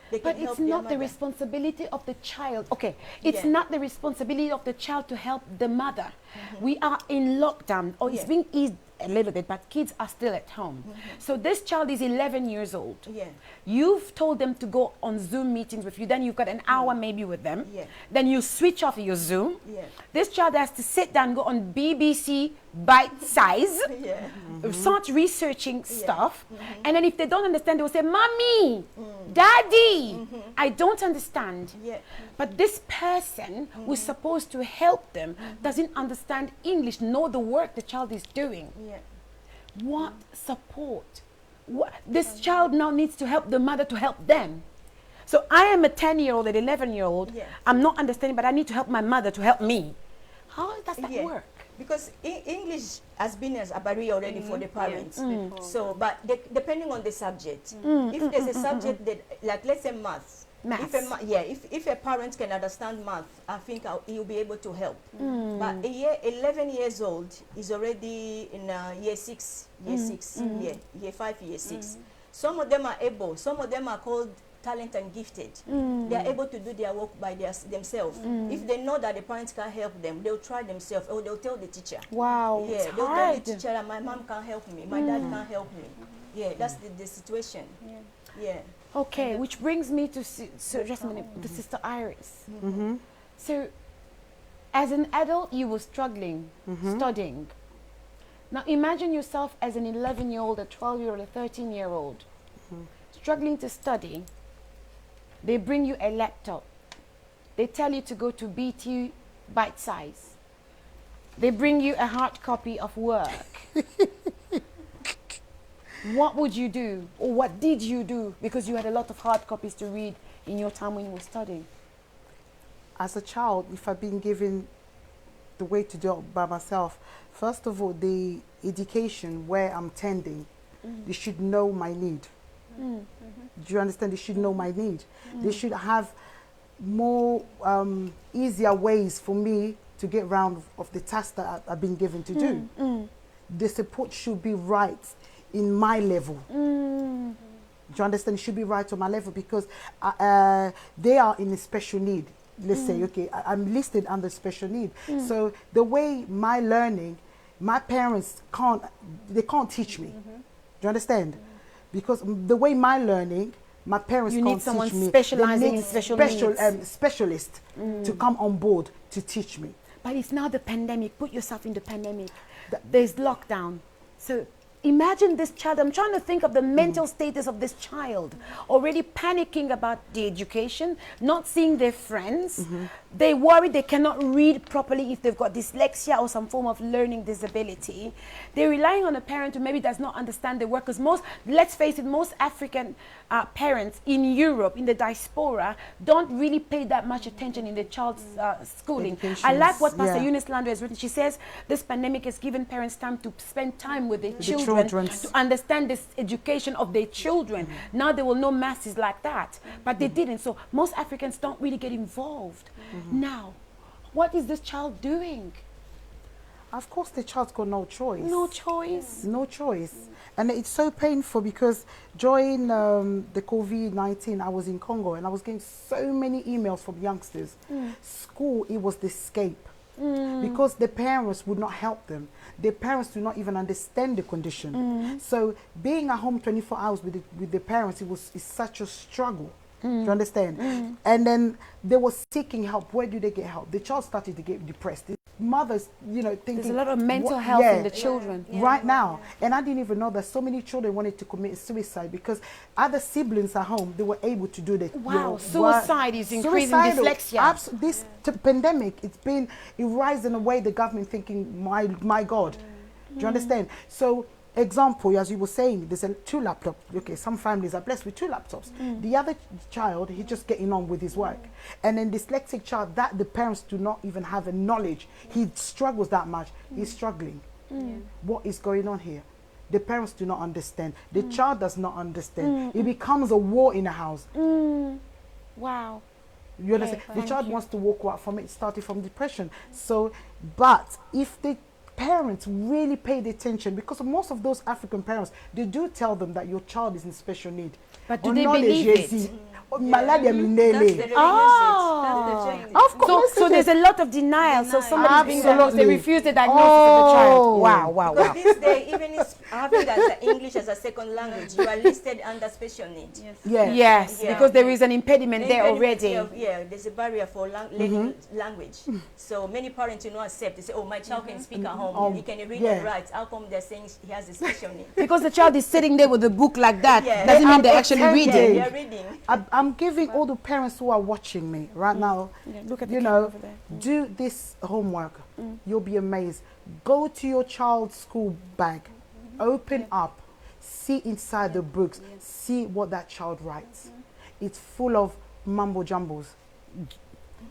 They can But help it's their not the mother. responsibility of the child. Okay, it's Yeah. not the responsibility of the child to help the mother. We are in lockdown, or it's Yeah. being eased a little bit, but kids are still at home. So this child is 11 years old. Yeah. You've told them to go on Zoom meetings with you. Then you've got an hour maybe with them. Yeah. Then you switch off your Zoom. Yeah. This child has to sit down, go on BBC Bite Size, Yeah. start researching stuff. And then if they don't understand, they will say, Mommy, Daddy, I don't understand. Yeah. But this person who's supposed to help them doesn't understand English, know the work the child is doing. Yeah. What support? This child now needs to help the mother to help them. So I am a 10-year-old, an 11-year-old. Yeah. I'm not understanding, but I need to help my mother to help me. How does that Yeah. work? Because English has been as a barrier already for the parents. So, but depending on the subject, if there's a subject that, like let's say maths, Maths. if a parent can understand math, I think he'll be able to help. But 11 years old is already in year 6, year 5, year 6. Some of them are able, some of them are called talent and gifted. They are able to do their work by themselves. If they know that the parents can't help them, they'll try themselves, or they'll tell the teacher. Wow, Yeah, it's they'll tell hard. the teacher that my mom can't help me, my dad can't help me. Yeah, that's the situation. Yeah. Okay, which brings me to just a minute, to Sister Iris. So, as an adult, you were struggling, studying. Now, imagine yourself as an 11-year-old, a 12-year-old, a 13-year-old, struggling to study. They bring you a laptop. They tell you to go to BT Bite Size. They bring you a hard copy of work. What would you do, or what did you do, because you had a lot of hard copies to read in your time when you were studying? As a child, if I've been given the way to do it by myself, first of all, the education where I'm tending, they should know my need. Do you understand? They should know my need. They should have more easier ways for me to get around of the tasks that I've been given to do. The support should be right in my level. Do you understand? It should be right on my level, because they are in a special need. Let's say, okay, I'm listed under special need. So the way my learning, my parents can't teach me. Do you understand? Because the way my learning, my parents You can't need someone teach me. specializing They need in special needs. specialist to come on board to teach me. But it's now the pandemic. Put yourself in the pandemic. There's lockdown. So imagine this child. I'm trying to think of the mental status of this child. Already panicking about the education, not seeing their friends. They worry they cannot read properly if they've got dyslexia or some form of learning disability. They're relying on a parent who maybe does not understand their work. Because most, let's face it, most African parents in Europe, in the diaspora, don't really pay that much attention in their child's schooling. I like what Pastor Eunice Lando has written. She says this pandemic has given parents time to spend time with their children to understand this education of their children. Now they will know masses like that, but they didn't. So most Africans don't really get involved. Now, what is this child doing? Of course, the child's got no choice. No choice. No choice. And it's so painful because during the COVID-19, I was in Congo and I was getting so many emails from youngsters. School, it was the escape. Because the parents would not help them. The parents do not even understand the condition. So being at home 24 hours with the parents, it's such a struggle. Do you understand? And then they were seeking help. Where do they get help? The child started to get depressed. The mothers, you know, thinking... There's a lot of mental health in the children. Right now. And I didn't even know that so many children wanted to commit suicide because other siblings at home, they were able to do the... Wow, suicide is increasing dyslexia. This pandemic, it's been erased in a way the government thinking, my God. Do you understand? So... Example, as you were saying, there's 2 laptops. Okay, some families are blessed with 2 laptops. The other child, he's just getting on with his work. And then dyslexic child, that the parents do not even have a knowledge. He struggles that much. He's struggling. What is going on here? The parents do not understand. The child does not understand. It becomes a war in the house. Wow. You understand? The child wants to walk out from it. It started from depression. So, but if the parents really paid attention, because most of those African parents, they do tell them that your child is in special need. But do they believe it? Of course. So there's a lot of denial. So somebody's being diagnosed, they refuse the diagnosis of the child. Wow. Because this day, even if having as English as a second language, you are listed under special needs. Yes, because there is an impediment there already. Yeah, there's a barrier for learning language. So many parents, accept. They say, oh, my child can speak at home. He can read and write. How come they're saying he has a special need? Because the child is sitting there with a book like that. Doesn't mean they're actually reading. They're reading. I'm giving all the parents who are watching me right now, look at the camera over there. Do this homework. You'll be amazed. Go to your child's school bag, open up, see inside the books, see what that child writes. It's full of mumbo jumbles,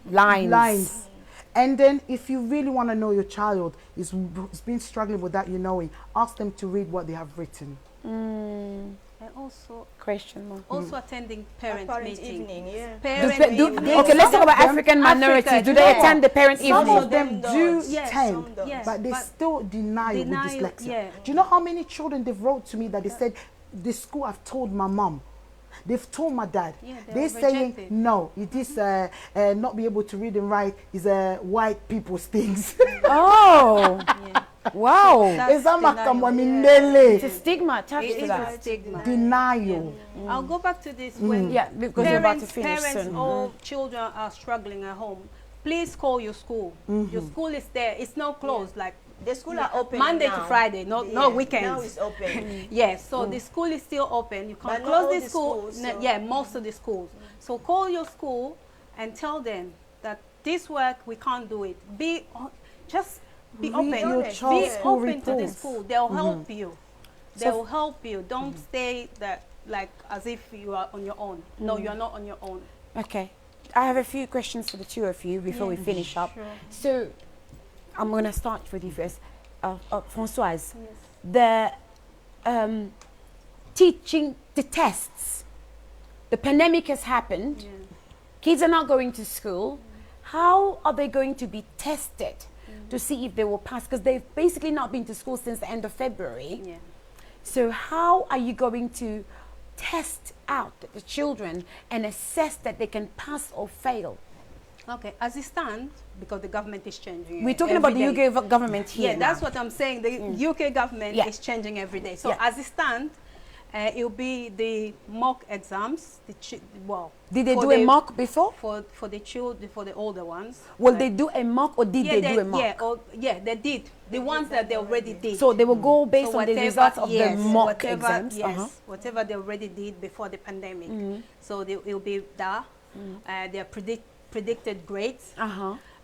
lines. And then if you really want to know your child is been struggling with that, ask them to read what they have written. And also attending parent meeting. Evening, okay, let's talk about African minorities. Do they attend the parent evening? Some of them do attend, but they still deny with dyslexia. Do you know how many children they've wrote to me that they said, the school I've told my mom, they've told my dad. They're saying, no, it is not be able to read and write is white people's things. Oh. Wow. It's a stigma attached to that. Denial. I'll go back to this when because we're about to finish parents soon. or children are struggling at home. Please call your school. Your school is there. It's not closed. Like the school are open Monday now. to Friday, not weekends. Now it's open. So the school is still open. You can't close the school. Most of the schools. So call your school and tell them that this work we can't do it. Be open. Be open to the school. They'll help you. They'll help you. Don't stay like as if you are on your own. No, you're not on your own. Okay. I have a few questions for the two of you before we finish up. So I'm going to start with you first. Françoise, the teaching, the tests. The pandemic has happened. Kids are not going to school. How are they going to be tested to see if they will pass? Because they've basically not been to school since the end of February. So how are you going to test out the children and assess that they can pass or fail? Okay, as it stands, because the government is changing. We're talking about the UK government here. That's what I'm saying. The UK government is changing every day. So as it stands, It'll be the mock exams. Did they for do a the- mock before? for the children, for the older ones? Will they do a mock or did they do a mock? Yeah, they did. The ones that they already did. So they will go based So on the whatever- results of yes, the mock whatever, exams. Yes, whatever they already did before the pandemic. So it'll be that. Their predicted grades.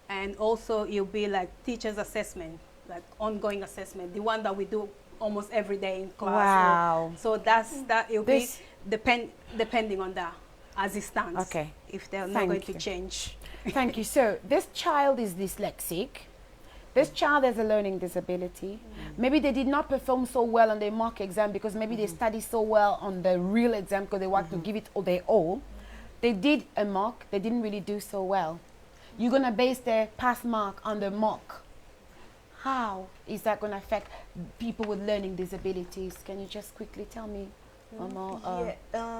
And also it'll be like teachers' assessment, like ongoing assessment, the one that we do almost every day in class. Wow. So that it'll be depending on that as it stands. Okay. If they're not Thank going you. to change. Thank you. So this child is dyslexic. This child has a learning disability. Maybe they did not perform so well on their mock exam because maybe they studied so well on the real exam because they want to give it all their all. They did a mock. They didn't really do so well. You're going to base their pass mark on the mock. How is that going to affect people with learning disabilities? Can you just quickly tell me, Mama?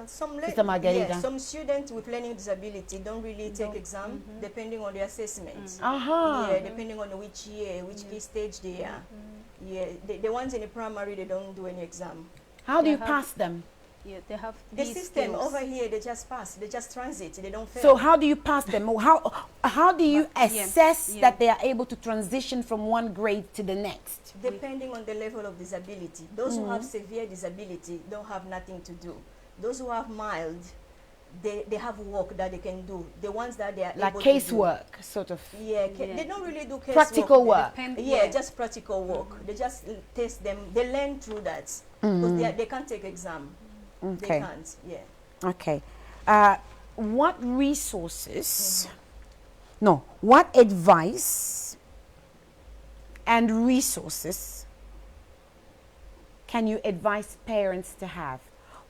Sister Margarita. Some students with learning disability don't really take exam depending on their assessments. Uh-huh. Yeah, depending on which year, which key stage they are. Yeah, the ones in the primary, they don't do any exam. How do They you have- pass them? Yeah, they have The these system skills. over here, they just pass, they just transit, they don't fail. So how do you pass them? Or how do you assess yeah. that they are able to transition from one grade to the next? Depending on the level of disability. Those who have severe disability don't have nothing to do. Those who have mild, they have work that they can do. The ones that they are Like able to do. casework, sort of. Yeah, they don't really do case Practical work. Yeah, just practical work. They just test them. They learn through that because they can't take exam. Okay. They can't. Yeah. Okay. What resources, no, what advice and resources can you advise parents to have?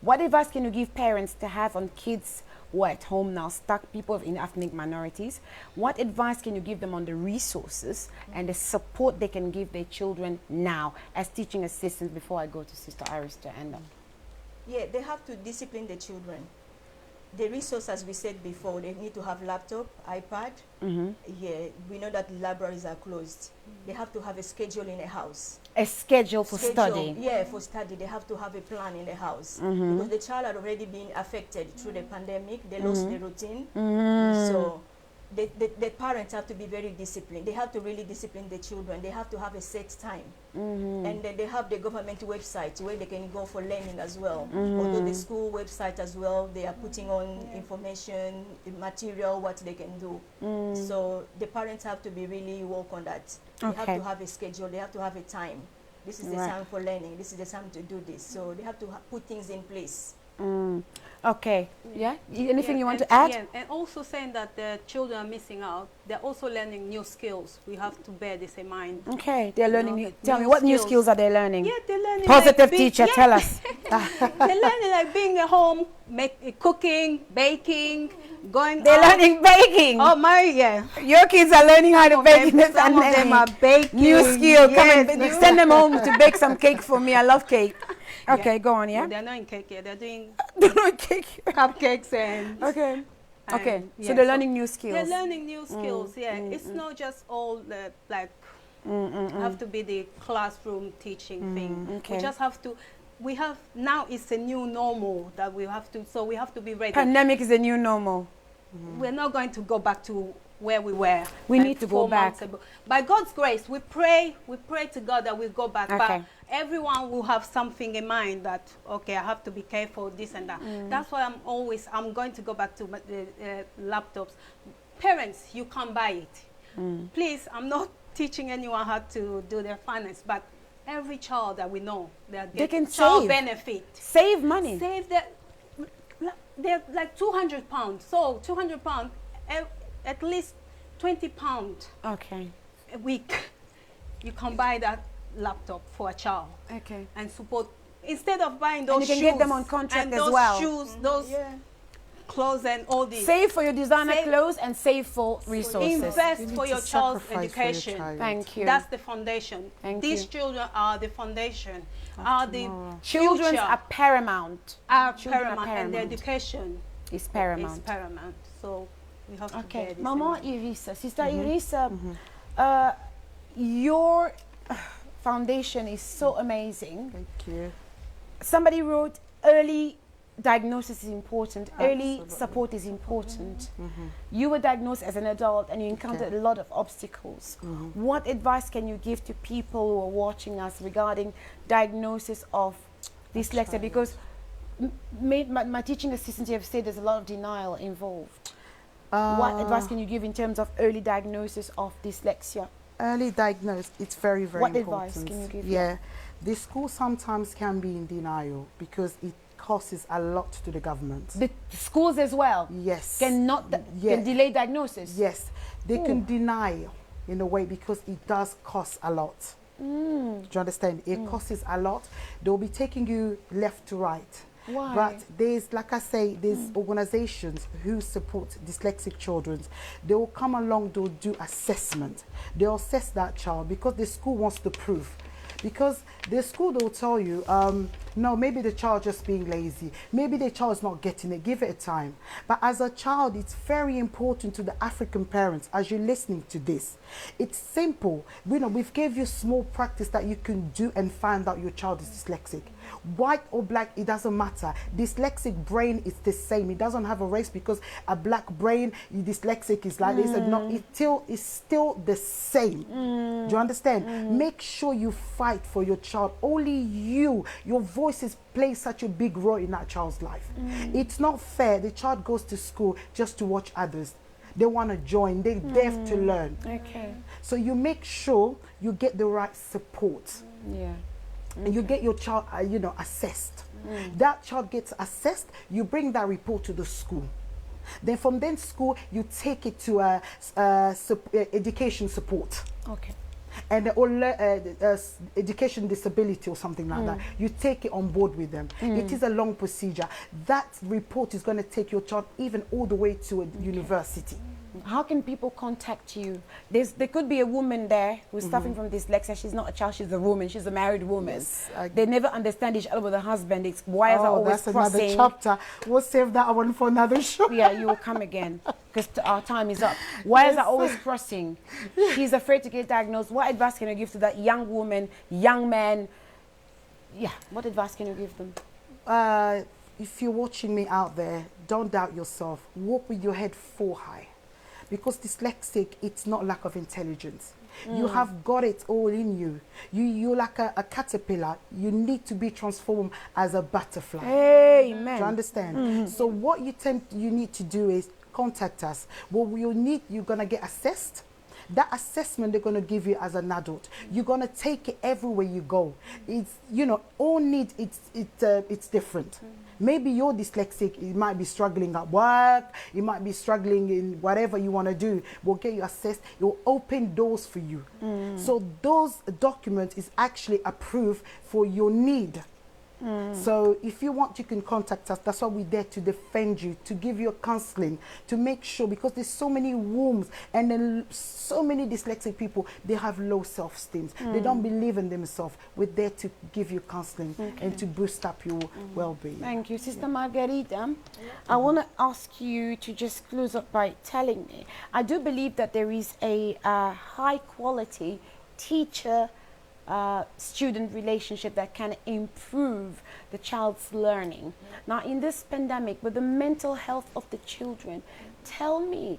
What advice can you give parents to have on kids who are at home now, stuck, people in ethnic minorities? What advice can you give them on the resources and the support they can give their children now as teaching assistants before I go to Sister Iris to end up? Yeah, they have to discipline the children. The resource, as we said before, they need to have laptop, iPad. Yeah, we know that libraries are closed. They have to have a schedule in the house. A schedule for Schedule, study. Yeah, for study. They have to have a plan in the house. Because the child had already been affected through the pandemic. They lost the routine. So the parents have to be very disciplined. They have to really discipline the children. They have to have a set time. And then they have the government website where they can go for learning as well. Although the school website as well, they are putting on information, material, what they can do. So the parents have to be really work on that. They have Okay. to have a schedule. They have to have a time. This is the Right. time for learning. This is the time to do this. So they have to put things in place. Okay. Yeah. Anything you want and, to add? Yeah, and also saying that the children are missing out. They're also learning new skills. We have to bear this in mind. Okay. They're learning. know, Tell me, new what new skills. skills are they learning? Yeah, they're learning. Positive like being- teacher, yeah, tell us. They're learning like being at home, cooking, baking, going. They're out. learning baking. Oh my, yeah. Your kids are learning how to Some bake. of them- some of them are baking. New skill. Come Yes, and new- send them home to bake some cake for me. I love cake. Okay, go on. No, Yeah. they're not in cake yet. They're doing Cake. cupcakes and. Okay. Okay. and, So yeah, they're learning new skills. They're learning new skills. Yeah, it's not just all like have to be the classroom teaching thing. okay. We just have to. We have now. It's a new normal that we have to. So we have to be ready. Pandemic is a new normal. We're not going to go back to where we were. We like need to go 4 months back. ago. By God's grace, we pray to God that we go back. Okay. But everyone will have something in mind that, okay, I have to be careful, this and that. That's why I'm going to go back to the laptops. Parents, you can't buy it. Please, I'm not teaching anyone how to do their finance, but every child that we know, They can child save. benefit. Save money. Save that. They're like £200. So £200, at least £20 Okay. a week. You can buy that laptop for a child Okay. and support. Instead of buying those you can shoes get them on contract and as those well. shoes, those clothes and all these. Save for your designer Save- clothes and save for resources. Invest You need for to your child's sacrifice for your education. child. Thank you. That's the foundation. Thank These you. children are the foundation. Are the Children future, are paramount. are children are paramount, and their paramount. education It's is paramount. paramount. So we have to bear Okay, this in Mama mind. Irisa, Sister Irisa, your foundation is so amazing. Thank you. Somebody wrote, early diagnosis is important. Early Absolutely. support is important. You were diagnosed as an adult and you encountered a lot of obstacles. What advice can you give to people who are watching us regarding diagnosis of dyslexia? Because my teaching assistants have said there's a lot of denial involved. What advice can you give in terms of early diagnosis of dyslexia? Early diagnosed, it's very, very What important. advice can you give? Yeah, the school sometimes can be in denial because it costs a lot to the government. The schools as well Yes. can delay diagnosis. Yes, they can deny in a way because it does cost a lot. Do you understand? It costs a lot. They'll be taking you left to right. Why? But there's, like I say, there's organizations who support dyslexic children. They will come along, they'll do assessment. They'll assess that child because the school wants to prove. Because the school, they'll tell you, no, maybe the child just being lazy. Maybe the child is not getting it. Give it a time. But as a child, it's very important to the African parents, as you're listening to this. It's simple. You know, we've gave you small practice that you can do and find out your child is dyslexic. White or black, it doesn't matter. Dyslexic brain is the same. It doesn't have a race because a black brain, dyslexic is like this. No, it's still the same. Do you understand? Make sure you fight for your child. Only you, your voices play such a big role in that child's life. It's not fair. The child goes to school just to watch others. They want to join. They're there to learn. Okay. So you make sure you get the right support. Yeah. And you get your child, assessed. That child gets assessed. You bring that report to the school. Then from then school, you take it to education support. Okay. And or education disability or something like that. You take it on board with them. It is a long procedure. That report is going to take your child even all the way to a university. How can people contact you? There could be a woman there who's suffering from dyslexia. She's not a child, she's a woman. She's a married woman. Yes, they never understand each other with a husband. It's wires are always that's crossing. another chapter. We'll save that one for another show. Yeah, you will come again because our time is up. Wires are always crossing. She's afraid to get diagnosed. What advice can you give to that young woman, young man? Yeah, what advice can you give them? If you're watching me out there, don't doubt yourself. Walk with your head full high. Because dyslexic, it's not lack of intelligence. You have got it all in you. You're like a caterpillar. You need to be transformed as a butterfly. Amen. Do you understand? So what you need to do is contact us. What you're going to get assessed. That assessment they're going to give you as an adult. You're going to take it everywhere you go. It's, all need, it's different. Maybe you're dyslexic, you might be struggling at work, you might be struggling in whatever you want to do. We'll get you assessed, it will open doors for you. So those documents is actually approved for your need. So if you want, you can contact us. That's why we're there to defend you, to give you a counseling, to make sure, because there's so many wombs and then so many dyslexic people, they have low self-esteem. They don't believe in themselves. We're there to give you counseling and to boost up your well-being. Thank you. Sister Margarita, I want to ask you to just close up by telling me, I do believe that there is a high-quality teacher student relationship that can improve the child's learning. Now, in this pandemic, with the mental health of the children, tell me,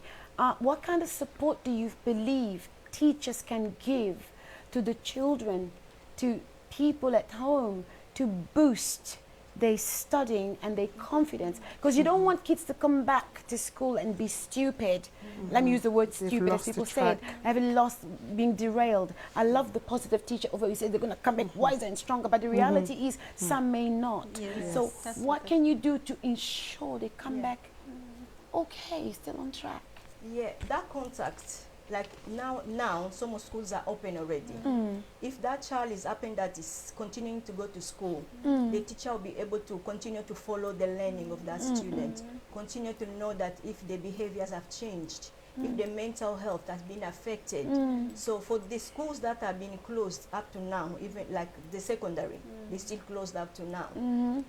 what kind of support do you believe teachers can give to the children, to people at home, to boost their studying and their confidence? Because you don't want kids to come back to school and be stupid. Let me use the word stupid, as people say it. Having lost, being derailed. I love the positive teacher over who said they're going to come back wiser and stronger, but the reality is some may not. Yes. So That's what can you do to ensure they come back okay, still on track? Yeah, that contact, like now some schools are open already. If that child is open that is continuing to go to school, the teacher will be able to continue to follow the learning of that student, continue to know that if the behaviors have changed, if the mental health has been affected. So for the schools that have been closed up to now, even like the secondary, they still closed up to now.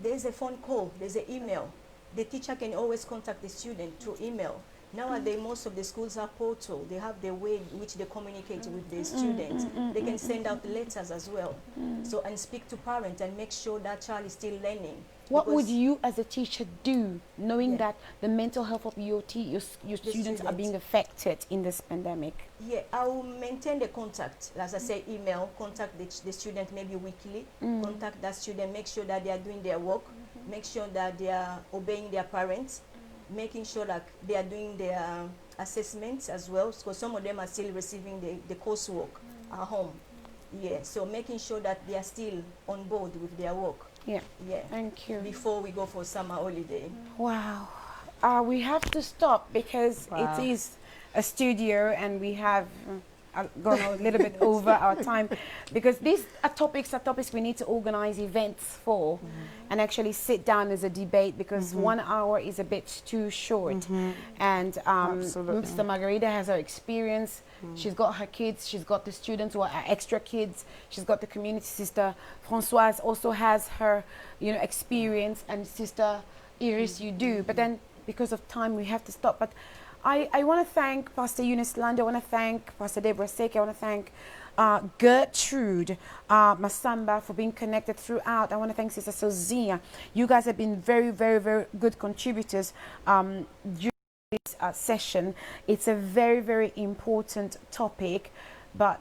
There's a phone call, there's an email. The teacher can always contact the student through email. Nowadays, most of the schools are portal. They have the way in which they communicate with the students. They can send out letters as well. So, and speak to parents and make sure that child is still learning. What would Because- you as a teacher do, knowing Yeah. that the mental health of your students are being affected in this pandemic? Yeah, I will maintain the contact. As I say, email, contact the student maybe weekly, contact that student, make sure that they are doing their work, make sure that they are obeying their parents, making sure that they are doing their assessments as well, because some of them are still receiving the coursework at home. Yeah, so making sure that they are still on board with their work. Yeah. Yeah, Thank you. before we go for summer holiday. Wow. We have to stop because Wow. it is a studio and we have gone a little bit over our time, because these are topics we need to organize events for and actually sit down as a debate, because 1 hour is a bit too short. And Absolutely. Mr. Margarita has her experience. She's got her kids, she's got the students who are extra kids, she's got the community. Sister Françoise also has her, experience, and Sister Iris, you do. But then because of time we have to stop. But I want to thank Pastor Eunice Land, I want to thank Pastor Deborah Seke, I want to thank Gertrude Masamba for being connected throughout. I want to thank Sister Sozia. You guys have been very, very, very good contributors during this session. It's a very, very important topic, but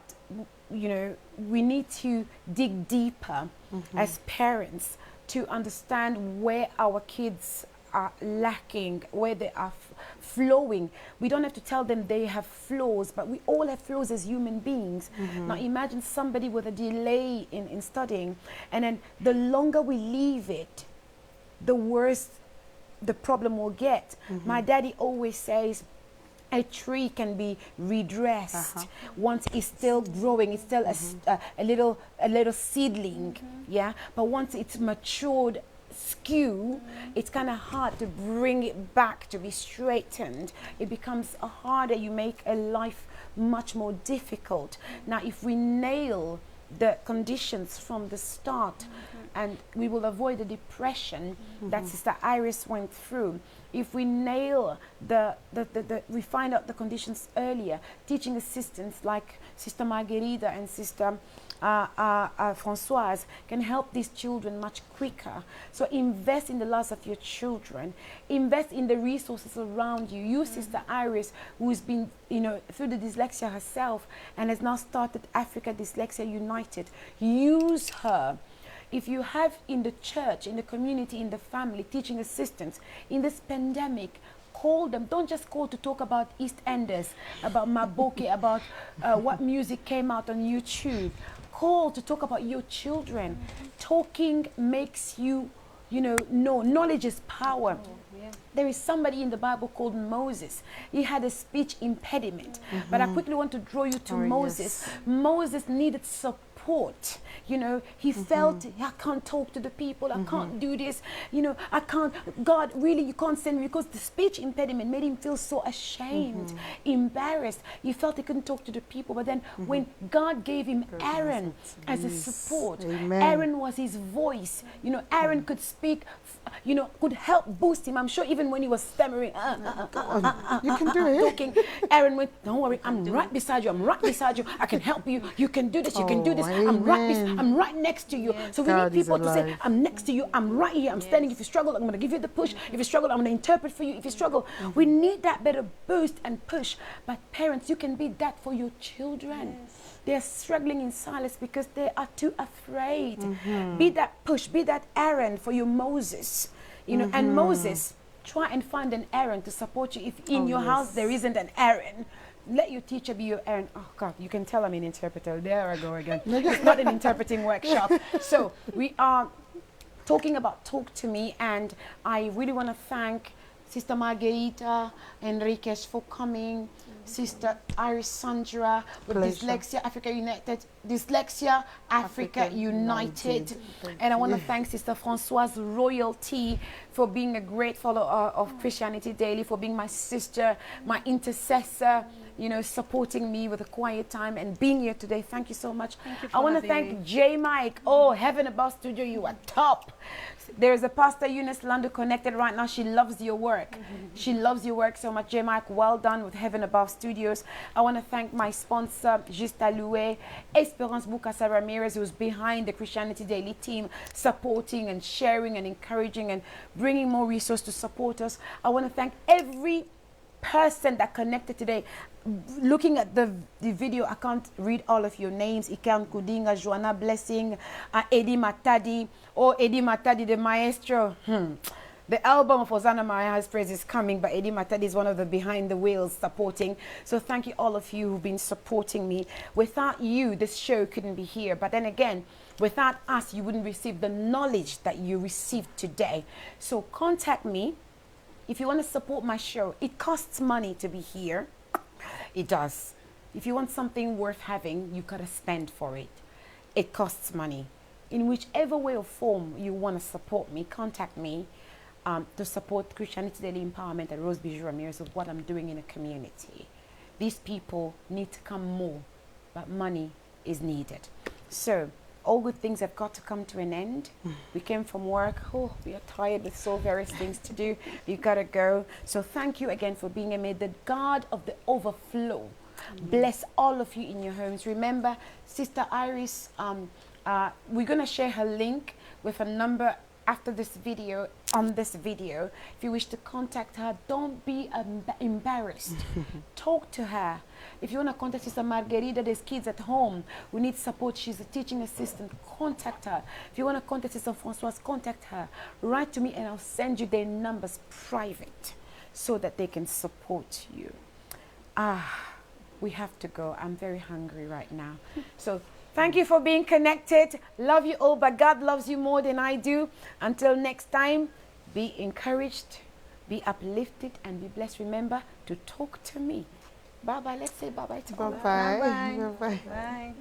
we need to dig deeper as parents to understand where our kids are lacking, where they are flowing. We don't have to tell them they have flaws, but we all have flaws as human beings. Now imagine somebody with a delay in studying, and then the longer we leave it, the worse the problem will get. My daddy always says, a tree can be redressed once it's still growing. It's still a little seedling, yeah. But once it's matured, skew, it's kind of hard to bring it back to be straightened. It becomes harder. You make a life much more difficult. Now, if we nail the conditions from the start, and we will avoid the depression that Sister Iris went through. If we nail we find out the conditions earlier, teaching assistants like Sister Margarita and Sister Françoise can help these children much quicker. So invest in the lives of your children. Invest in the resources around you. You, Sister Iris, who's been, through the dyslexia herself and has now started Africa Dyslexia United. Use her. If you have in the church, in the community, in the family, teaching assistants, in this pandemic, call them. Don't just call to talk about East Enders, about Maboke, about what music came out on YouTube. Call to talk about your children. Talking makes you, know. Knowledge is power. There is somebody in the Bible called Moses. He had a speech impediment. But I quickly want to draw you to Moses. Yes. Moses needed support. He felt, I can't talk to the people, I can't do this, I can't, God, really, you can't send me, because the speech impediment made him feel so ashamed, embarrassed. He felt he couldn't talk to the people. But then when God gave him Aaron as a support, Aaron was his voice. Aaron could speak, could help boost him. I'm sure even when he was stammering, you can do it. Talking, Aaron went, don't worry, I'm right beside you, I'm right beside you, I can help you, you can do this, you can do this, I'm right next to you. So we need people to say, I'm next to you, I'm right here, I'm standing. If you struggle, I'm going to give you the push. If you struggle, I'm going to interpret for you. If you struggle, we need that better boost and push. But parents, you can be that for your children. They're struggling in silence because they are too afraid. Be that push, be that Aaron for your Moses. And Moses, try and find an Aaron to support you. If in your house there isn't an Aaron, let your teacher be your Aaron. Oh God, you can tell I'm an interpreter. There I go again. It's not an interpreting workshop. So we are talking about Talk to Me, and I really want to thank Sister Margarita Enriquez for coming. Sister Iris Sandra with Dyslexia Africa United, Dyslexia Africa United. And I want to thank Sister Françoise Royalty for being a great follower of Christianity Daily, for being my sister, my intercessor, supporting me with a quiet time and being here today. Thank you so much. I want to thank J Mike. Oh, Heaven Above Studio, you are top. There's a Pastor Eunice Lando connected right now. She loves your work. work. She loves your work so much. J. Mike, well done with Heaven Above Studios. I want to thank my sponsor, Juste Loué, Esperance Bukasa Ramires, who's behind the Christianity Daily team, supporting and sharing and encouraging and bringing more resources to support us. I want to thank every person that connected today. Looking at the video, I can't read all of your names. Ikan Kudinga, Joanna Blessing, Eddie Matadi, Eddie Matadi, the maestro. The album of Hosanna Mariah's Praise is coming, but Eddie Matadi is one of the behind the wheels supporting. So thank you all of you who've been supporting me. Without you, this show couldn't be here. But then again, without us, you wouldn't receive the knowledge that you received today. So contact me if you want to support my show. It costs money to be here. It does. If you want something worth having, you gotta spend for it. It costs money. In whichever way or form you want to support me, contact me to support Christianity Daily Empowerment and Rose Bijoux Ramires of what I'm doing in the community. These people need to come more, but money is needed. So all good things have got to come to an end. We came from work. Oh, we are tired with so various things to do. We gotta go. So thank you again for being here. May the God of the overflow bless all of you in your homes. Remember, Sister Iris, we're gonna share her link with a number after this video, on this video. If you wish to contact her, don't be embarrassed. Talk to her. If you want to contact Sister Margarita, there's kids at home who need support. She's a teaching assistant. Contact her. If you want to contact Sister Francoise, contact her. Write to me and I'll send you their numbers private so that they can support you. We have to go. I'm very hungry right now. So thank you for being connected. Love you all, but God loves you more than I do. Until next time, be encouraged, be uplifted, and be blessed. Remember to talk to me. Bye-bye. Let's say bye-bye to all. Bye-bye. Bye. Bye-bye. Bye.